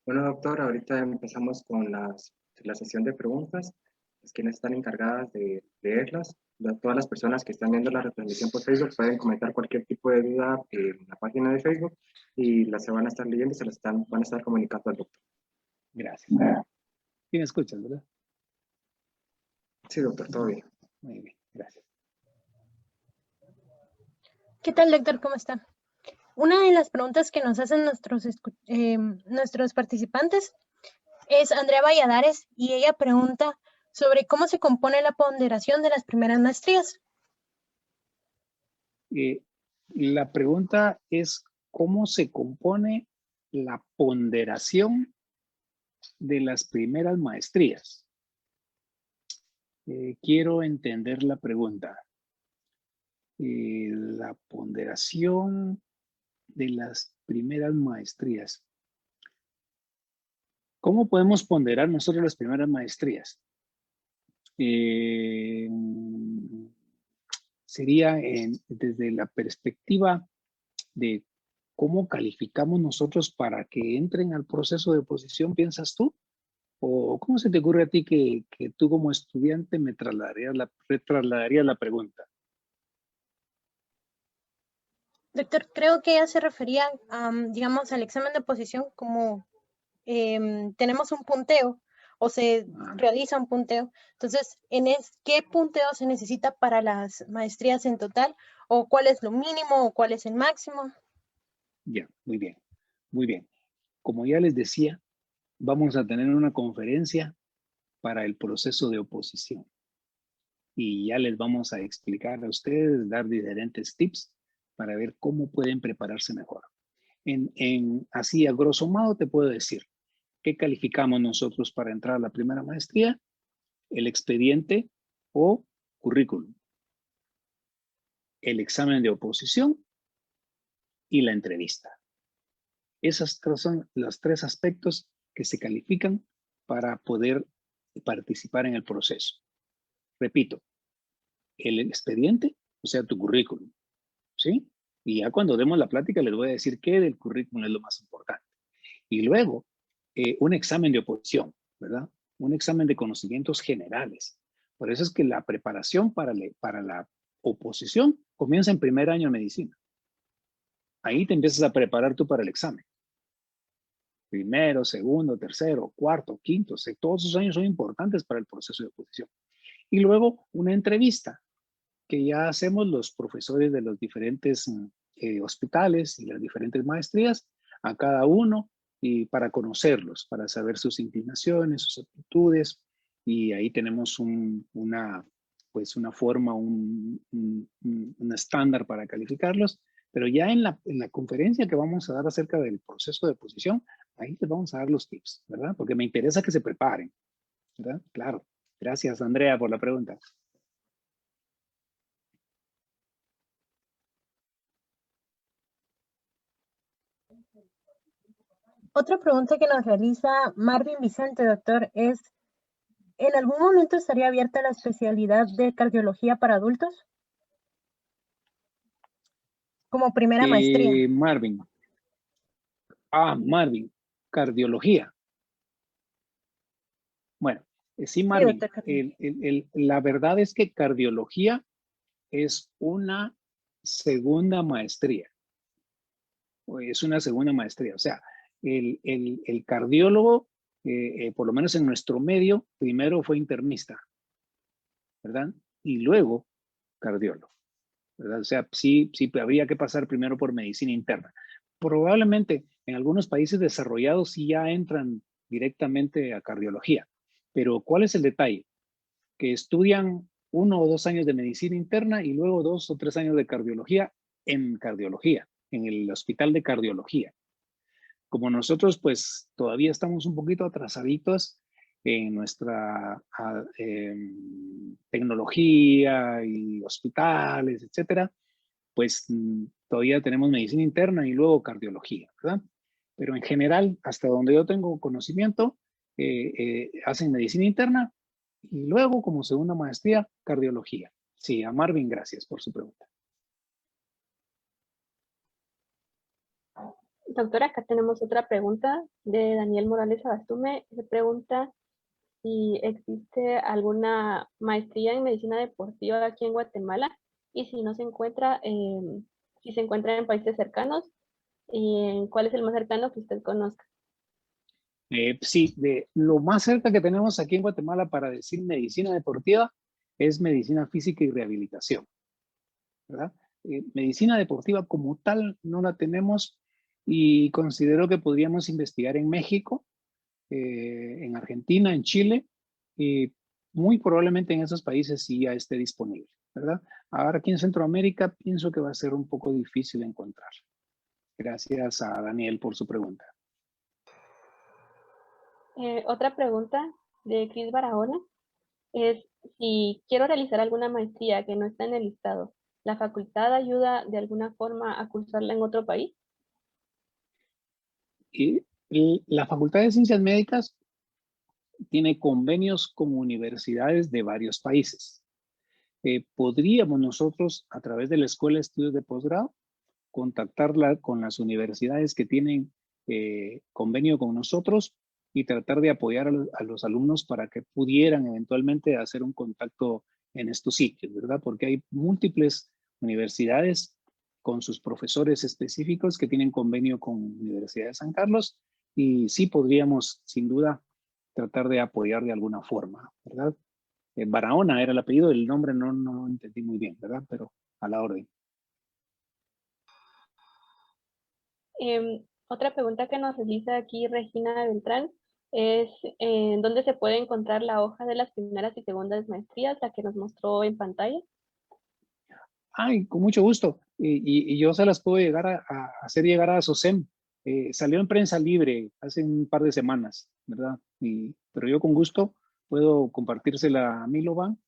Bueno, doctor, ahorita empezamos con la sesión de preguntas. Pues, quienes están encargadas de leerlas. Todas las personas que están viendo la retransmisión por Facebook pueden comentar cualquier tipo de duda en la página de Facebook y las se van a estar leyendo y van a estar comunicando al doctor. Gracias. ¿Sí me escuchas, verdad? Sí, doctor, todo bien. Muy bien, gracias. ¿Qué tal, doctor? ¿Cómo está? Una de las preguntas que nos hacen nuestros participantes es Andrea Valladares, y ella pregunta sobre cómo se compone la ponderación de las primeras maestrías. La pregunta es, ¿cómo se compone la ponderación de las primeras maestrías? Quiero entender la pregunta. La ponderación de las primeras maestrías. ¿Cómo podemos ponderar nosotros las primeras maestrías? Sería desde la perspectiva de cómo calificamos nosotros para que entren al proceso de oposición, ¿piensas tú? ¿O cómo se te ocurre a ti que tú como estudiante me trasladarías la pregunta? Doctor, creo que ella se refería, digamos, al examen de oposición como tenemos un punteo o se realiza un punteo. Entonces, ¿qué punteo se necesita para las maestrías en total? ¿O cuál es lo mínimo o cuál es el máximo? Ya, muy bien, muy bien. Como ya les decía, vamos a tener una conferencia para el proceso de oposición. Y ya les vamos a explicar a ustedes, dar diferentes tips para ver cómo pueden prepararse mejor. Así, a grosso modo, te puedo decir, ¿qué calificamos nosotros para entrar a la primera maestría? El expediente o currículum, el examen de oposición y la entrevista. Esos son los tres aspectos que se califican para poder participar en el proceso. Repito, el expediente, o sea, tu currículum, ¿sí? Y ya cuando demos la plática les voy a decir qué del currículum es lo más importante. Y luego, un examen de oposición, ¿verdad? Un examen de conocimientos generales. Por eso es que la preparación para la oposición comienza en primer año de medicina. Ahí te empiezas a preparar tú para el examen. Primero, segundo, tercero, cuarto, quinto, todos esos años son importantes para el proceso de oposición. Y luego una entrevista que ya hacemos los profesores de los diferentes hospitales y las diferentes maestrías a cada uno y para conocerlos, para saber sus inclinaciones, sus aptitudes, y ahí tenemos una forma, un estándar para calificarlos, pero ya en la conferencia que vamos a dar acerca del proceso de oposición, ahí les vamos a dar los tips, ¿verdad? Porque me interesa que se preparen, ¿verdad? Claro. Gracias, Andrea, por la pregunta. Otra pregunta que nos realiza Marvin Vicente, doctor, es, ¿en algún momento estaría abierta la especialidad de cardiología para adultos? Como primera maestría. Marvin. Marvin, cardiología. Bueno, sí, Marvin, la verdad es que cardiología es una segunda maestría. Es una segunda maestría. O sea, el cardiólogo, por lo menos en nuestro medio, primero fue internista, ¿verdad? Y luego cardiólogo, ¿verdad? O sea, sí habría que pasar primero por medicina interna. Probablemente en algunos países desarrollados sí ya entran directamente a cardiología. Pero ¿cuál es el detalle? Que estudian 1 o 2 años de medicina interna y luego 2 o 3 años de cardiología, en el hospital de cardiología. Como nosotros pues todavía estamos un poquito atrasaditos en nuestra tecnología y hospitales, etcétera, pues todavía tenemos medicina interna y luego cardiología, ¿verdad? Pero en general, hasta donde yo tengo conocimiento, hacen medicina interna y luego como segunda maestría, cardiología. Sí, a Marvin, gracias por su pregunta. Doctora, acá tenemos otra pregunta de Daniel Morales Abastume. Se pregunta si existe alguna maestría en medicina deportiva aquí en Guatemala y si no se encuentra, si se encuentra en países cercanos y cuál es el más cercano que usted conozca. Sí, lo más cerca que tenemos aquí en Guatemala para decir medicina deportiva es medicina física y rehabilitación, ¿verdad? Medicina deportiva como tal no la tenemos y considero que podríamos investigar en México, en Argentina, en Chile, muy probablemente en esos países sí ya esté disponible, ¿verdad? Ahora aquí en Centroamérica pienso que va a ser un poco difícil encontrar. Gracias a Daniel por su pregunta. Otra pregunta de Cris Barahona es si quiero realizar alguna maestría que no está en el listado, ¿la facultad ayuda de alguna forma a cursarla en otro país? Y la Facultad de Ciencias Médicas tiene convenios con universidades de varios países. Podríamos nosotros, a través de la Escuela de Estudios de Posgrado, contactarla con las universidades que tienen convenio con nosotros y tratar de apoyar a los alumnos para que pudieran eventualmente hacer un contacto en estos sitios, ¿verdad? Porque hay múltiples universidades con sus profesores específicos que tienen convenio con Universidad de San Carlos y sí podríamos, sin duda, tratar de apoyar de alguna forma, ¿verdad? Barahona era el apellido, el nombre no entendí muy bien, ¿verdad? Pero a la orden. Otra pregunta que nos realiza aquí Regina Beltrán es ¿dónde se puede encontrar la hoja de las primeras y segundas maestrías, la que nos mostró en pantalla? Ay, con mucho gusto. Y yo se las puedo llegar a hacer llegar a SOSEM. Salió en prensa libre hace un par de semanas, ¿verdad? Pero yo con gusto puedo compartírsela a Milovan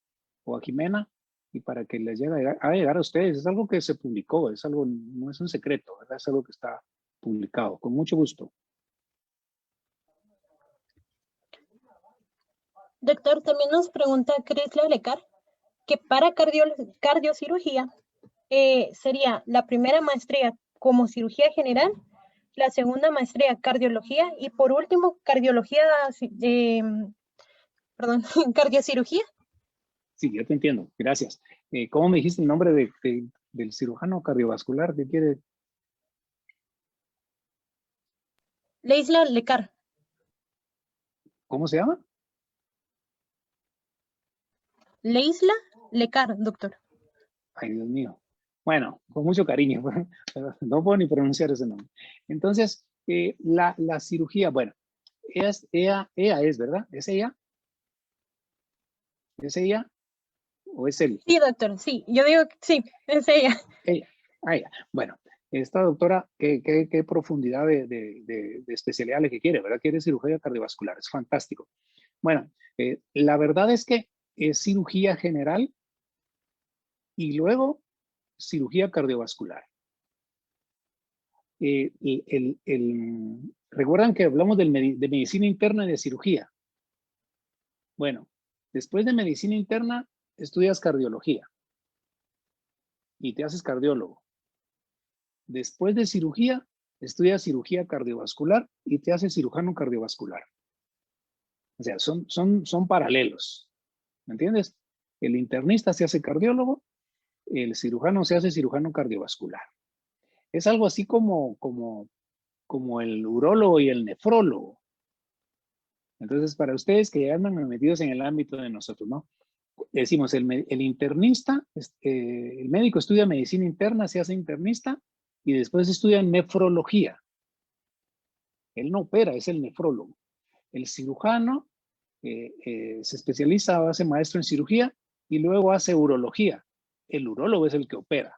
o a Jimena y para que les llegue a llegar a ustedes. Es algo que se publicó, es algo, no es un secreto, ¿verdad? Es algo que está publicado. Con mucho gusto. Doctor, también nos pregunta Crisla Lecar que para cardiocirugía sería la primera maestría como cirugía general, la segunda maestría cardiología y por último cardiocirugía. Sí, yo te entiendo. Gracias. ¿Cómo me dijiste el nombre del cirujano cardiovascular? ¿Qué quiere? Leisla Lecar. ¿Cómo se llama? Leisla Lecar, doctor. Ay, Dios mío. Bueno, con mucho cariño, pero no puedo ni pronunciar ese nombre. Entonces, la cirugía, bueno, ella es, ¿verdad? ¿Es ella? ¿Es ella o es él? Sí, doctor, sí. Yo digo que sí, es ella. Ella. Ah, ella. Bueno, esta doctora, ¿qué profundidad de especialidad le que quiere, ¿verdad? Quiere cirugía cardiovascular, es fantástico. Bueno, la verdad es que es cirugía general y luego cirugía cardiovascular. ¿Recuerdan que hablamos de medicina interna y de cirugía? Bueno, después de medicina interna, estudias cardiología y te haces cardiólogo. Después de cirugía, estudias cirugía cardiovascular y te haces cirujano cardiovascular. O sea, son paralelos. ¿Me entiendes? El internista se hace cardiólogo, el cirujano se hace cirujano cardiovascular. Es algo así como el urólogo y el nefrólogo. Entonces, para ustedes que ya andan metidos en el ámbito de nosotros, ¿no? Decimos, el internista, el médico estudia medicina interna, se hace internista y después estudia nefrología. Él no opera, es el nefrólogo. El cirujano se especializa, hace maestro en cirugía y luego hace urología. El urólogo es el que opera.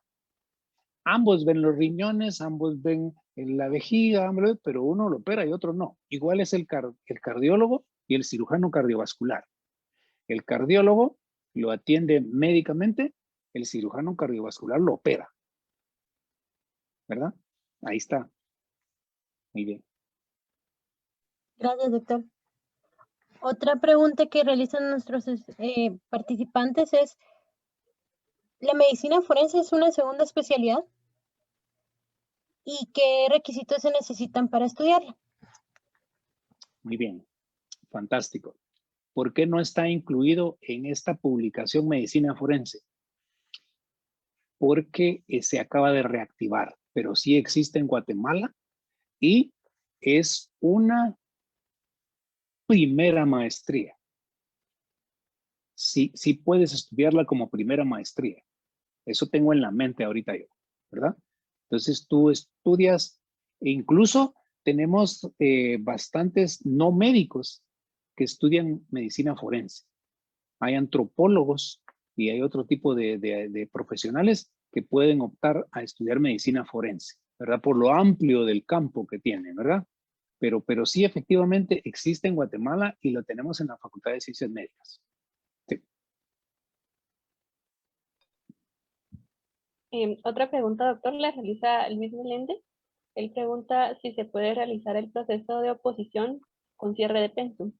Ambos ven los riñones, ambos ven la vejiga, pero uno lo opera y otro no. Igual es el cardiólogo y el cirujano cardiovascular. El cardiólogo lo atiende médicamente, el cirujano cardiovascular lo opera. ¿Verdad? Ahí está. Muy bien. Gracias, doctor. Otra pregunta que realizan nuestros participantes es, ¿la medicina forense es una segunda especialidad? ¿Y qué requisitos se necesitan para estudiarla? Muy bien. Fantástico. ¿Por qué no está incluido en esta publicación Medicina Forense? Porque se acaba de reactivar, pero sí existe en Guatemala y es una primera maestría. Sí puedes estudiarla como primera maestría. Eso tengo en la mente ahorita yo, ¿verdad? Entonces tú estudias, e incluso tenemos bastantes no médicos que estudian medicina forense. Hay antropólogos y hay otro tipo de profesionales que pueden optar a estudiar medicina forense, ¿verdad? Por lo amplio del campo que tiene, ¿verdad? Pero sí, efectivamente, existe en Guatemala y lo tenemos en la Facultad de Ciencias Médicas. Sí. Otra pregunta, doctor, la realiza Luis Meléndez. Él pregunta si se puede realizar el proceso de oposición con cierre de pensum.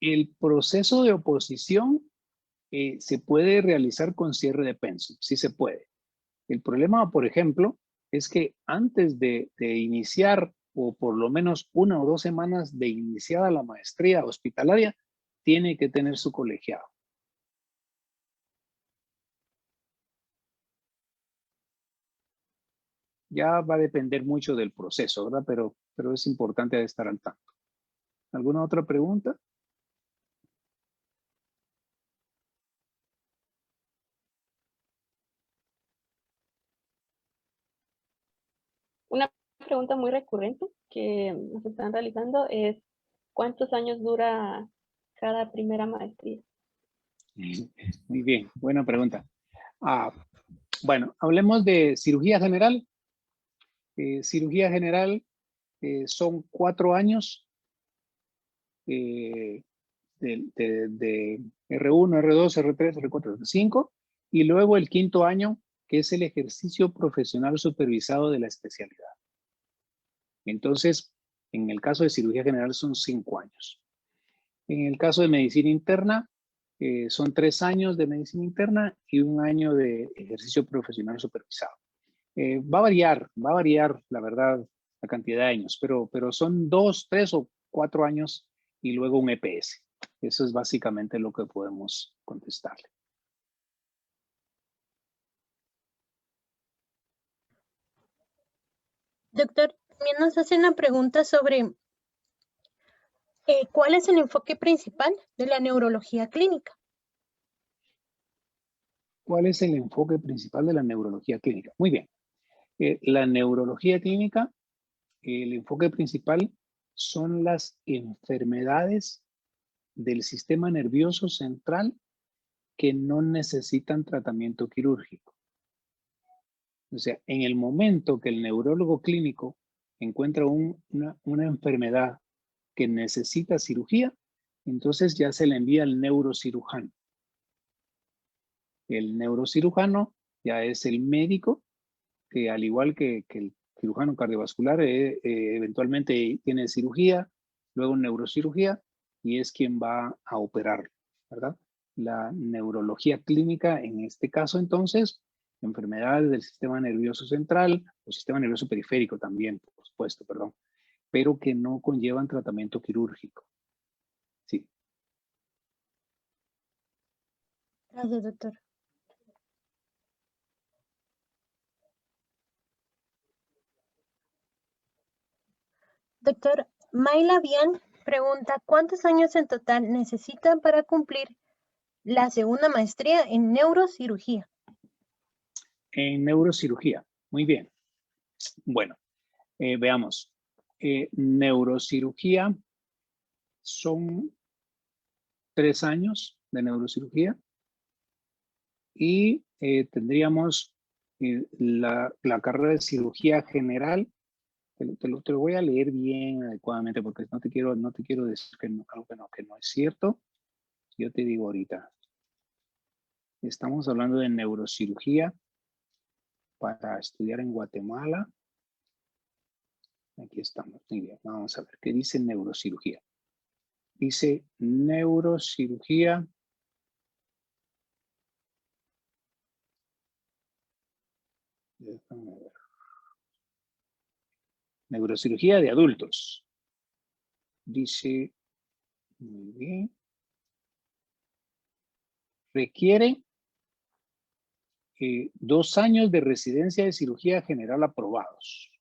El proceso de oposición se puede realizar con cierre de pensum, sí se puede. El problema, por ejemplo, es que antes de iniciar, o por lo menos 1 o 2 semanas de iniciada la maestría hospitalaria, tiene que tener su colegiado. Ya va a depender mucho del proceso, ¿verdad? Pero es importante estar al tanto. ¿Alguna otra pregunta? Una pregunta muy recurrente que nos están realizando es ¿cuántos años dura cada primera maestría? Muy bien, buena pregunta. Bueno, hablemos de cirugía general. Cirugía general son 4 años de R1, R2, R3, R4, R5, y luego el 5.º año, que es el ejercicio profesional supervisado de la especialidad. Entonces, en el caso de cirugía general son 5 años. En el caso de medicina interna, son 3 años de medicina interna y 1 año de ejercicio profesional supervisado. Va a variar, la verdad, la cantidad de años, pero son 2, 3 o 4 años y luego un EPS. Eso es básicamente lo que podemos contestarle. Doctor, también nos hace una pregunta sobre ¿cuál es el enfoque principal de la neurología clínica? ¿Cuál es el enfoque principal de la neurología clínica? Muy bien. La neurología clínica, el enfoque principal son las enfermedades del sistema nervioso central que no necesitan tratamiento quirúrgico. O sea, en el momento que el neurólogo clínico encuentra una enfermedad que necesita cirugía, entonces ya se le envía al neurocirujano. El neurocirujano ya es el médico que, al igual que el cirujano cardiovascular, eventualmente tiene cirugía, luego neurocirugía, y es quien va a operar, ¿verdad? La neurología clínica, en este caso, entonces, enfermedades del sistema nervioso central o sistema nervioso periférico también, por supuesto, perdón, pero que no conllevan tratamiento quirúrgico. Sí. Gracias, doctor. Doctor, Mayla Bian pregunta, ¿cuántos años en total necesitan para cumplir la segunda maestría en neurocirugía? En neurocirugía. Muy bien. Bueno, veamos. Neurocirugía son 3 años de neurocirugía y tendríamos la carrera de cirugía general. Te lo voy a leer bien adecuadamente porque no te quiero decir algo que no es cierto. Yo te digo ahorita. Estamos hablando de neurocirugía para estudiar en Guatemala. Aquí estamos. Muy bien. Vamos a ver qué dice neurocirugía. Dice neurocirugía. Déjame ver. Neurocirugía de adultos. Dice, muy bien. Requiere 2 años de residencia de cirugía general aprobados.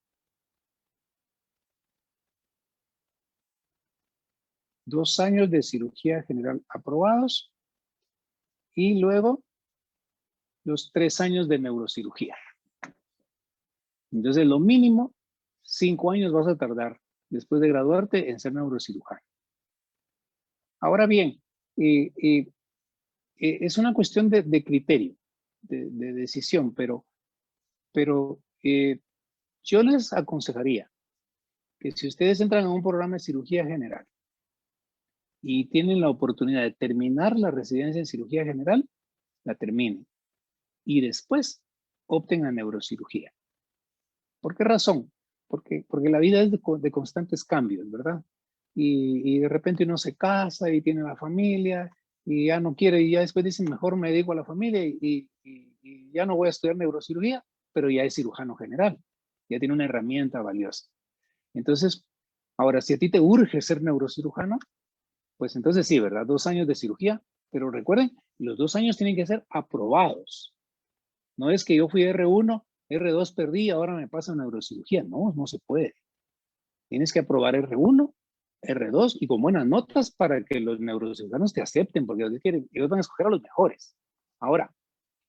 2 años de cirugía general aprobados y luego los 3 años de neurocirugía. Entonces, lo mínimo, 5 años vas a tardar después de graduarte en ser neurocirujano. Ahora bien, Es una cuestión de criterio, de decisión, pero yo les aconsejaría que si ustedes entran a un programa de cirugía general y tienen la oportunidad de terminar la residencia en cirugía general, la terminen. Y después opten a neurocirugía. ¿Por qué razón? Porque la vida es de constantes cambios, ¿verdad? Y de repente uno se casa y tiene la familia y ya no quiere, y ya después dicen, mejor me dedico a la familia y ya no voy a estudiar neurocirugía, pero ya es cirujano general, ya tiene una herramienta valiosa. Entonces, ahora, si a ti te urge ser neurocirujano, pues entonces sí, ¿verdad? 2 años de cirugía, pero recuerden, los 2 años tienen que ser aprobados. No es que yo fui R1, R2 perdí, ahora me pasa neurocirugía. No, no se puede. Tienes que aprobar R1, R2 y con buenas notas para que los neurocirujanos te acepten, porque ellos van a escoger a los mejores. Ahora,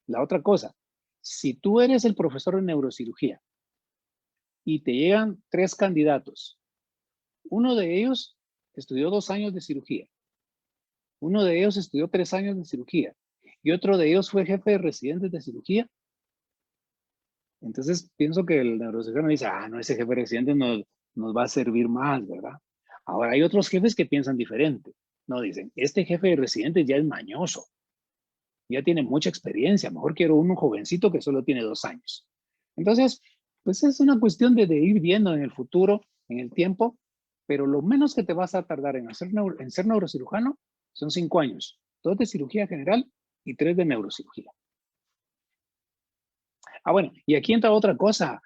la otra cosa, si tú eres el profesor de neurocirugía y te llegan 3 candidatos, uno de ellos estudió 2 años de cirugía, uno de ellos estudió 3 años de cirugía y otro de ellos fue jefe de residentes de cirugía. Entonces pienso que el neurocirujano dice, no, ese jefe de residentes nos va a servir más, ¿verdad? Ahora hay otros jefes que piensan diferente. No, dicen, este jefe de residentes ya es mañoso, ya tiene mucha experiencia, mejor quiero uno jovencito que solo tiene 2 años. Entonces, pues es una cuestión de ir viendo en el futuro, en el tiempo, pero lo menos que te vas a tardar en ser neurocirujano son 5 años, 2 de cirugía general y 3 de neurocirugía. Bueno, y aquí entra otra cosa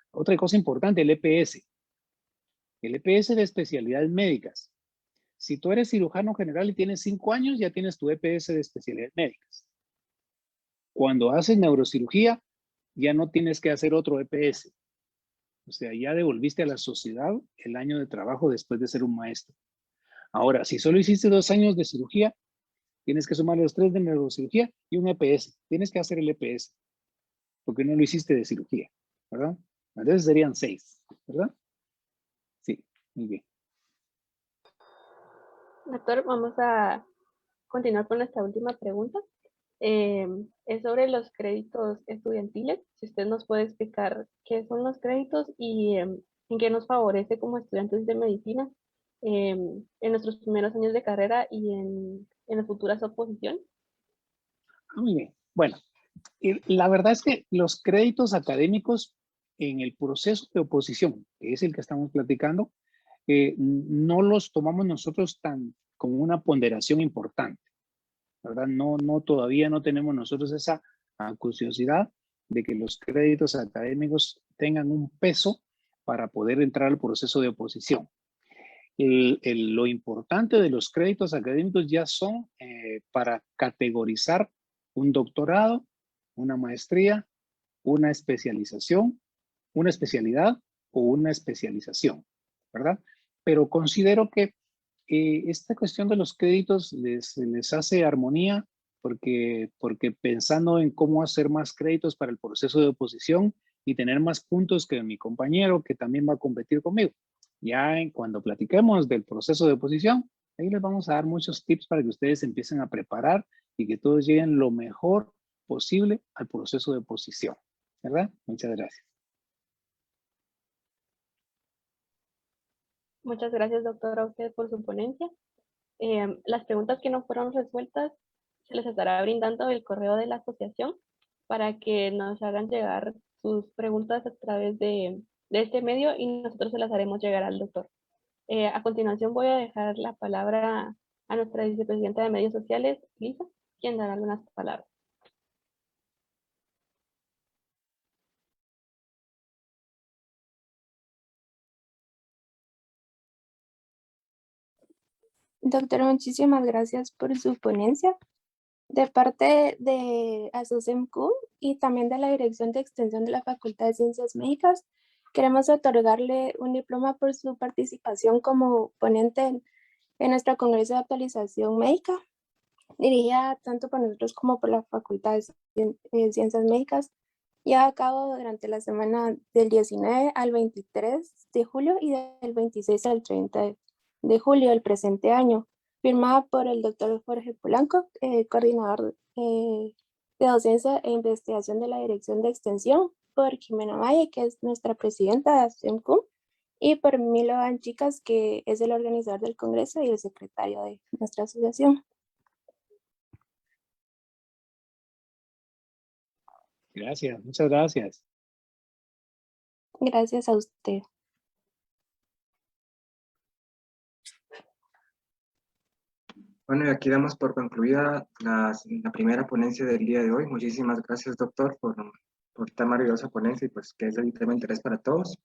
importante, el EPS. El EPS de especialidades médicas. Si tú eres cirujano general y tienes 5 años, ya tienes tu EPS de especialidades médicas. Cuando haces neurocirugía, ya no tienes que hacer otro EPS. O sea, ya devolviste a la sociedad el año de trabajo después de ser un maestro. Ahora, si solo hiciste 2 años de cirugía, tienes que sumar los 3 de neurocirugía y un EPS. Tienes que hacer el EPS, porque no lo hiciste de cirugía, ¿verdad? Entonces serían 6, ¿verdad? Sí, muy bien. Doctor, vamos a continuar con nuestra última pregunta. Es sobre los créditos estudiantiles. Si usted nos puede explicar qué son los créditos y en qué nos favorece como estudiantes de medicina en nuestros primeros años de carrera y en las futuras oposiciones. Muy bien. Bueno, la verdad es que los créditos académicos en el proceso de oposición, que es el que estamos platicando, no los tomamos nosotros como una ponderación importante, ¿verdad? Todavía no tenemos nosotros esa acuciosidad de que los créditos académicos tengan un peso para poder entrar al proceso de oposición. Lo importante de los créditos académicos ya son para categorizar un doctorado, una maestría, una especialización, una especialidad o una especialización, ¿verdad? Pero considero que esta cuestión de los créditos les hace armonía porque pensando en cómo hacer más créditos para el proceso de oposición y tener más puntos que mi compañero que también va a competir conmigo. Ya cuando platiquemos del proceso de oposición, ahí les vamos a dar muchos tips para que ustedes empiecen a preparar y que todos lleguen lo mejor posible al proceso de oposición, ¿verdad? Muchas gracias. Muchas gracias, doctor, a usted por su ponencia. Las preguntas que no fueron resueltas se les estará brindando el correo de la asociación para que nos hagan llegar sus preguntas a través de este medio y nosotros se las haremos llegar al doctor. A continuación voy a dejar la palabra a nuestra vicepresidenta de medios sociales, Lisa, quien dará algunas palabras. Doctora, muchísimas gracias por su ponencia. De parte de ASOCEMQ y también de la Dirección de Extensión de la Facultad de Ciencias Médicas, queremos otorgarle un diploma por su participación como ponente en nuestro Congreso de Actualización Médica, dirigida tanto por nosotros como por la Facultad de Ciencias Médicas, llevada a cabo durante la semana del 19 al 23 de julio y del 26 al 30 de julio del presente año. firmada por el doctor Jorge Polanco, coordinador de docencia e investigación de la Dirección de Extensión, por Jimena Valle, que es nuestra presidenta de SEMCUM, y por Milo Anchicas, que es el organizador del Congreso y el secretario de nuestra asociación. Gracias, muchas gracias. Gracias a usted. Bueno, y aquí damos por concluida la primera ponencia del día de hoy. Muchísimas gracias, doctor, por esta maravillosa ponencia y pues que es de tema de interés para todos.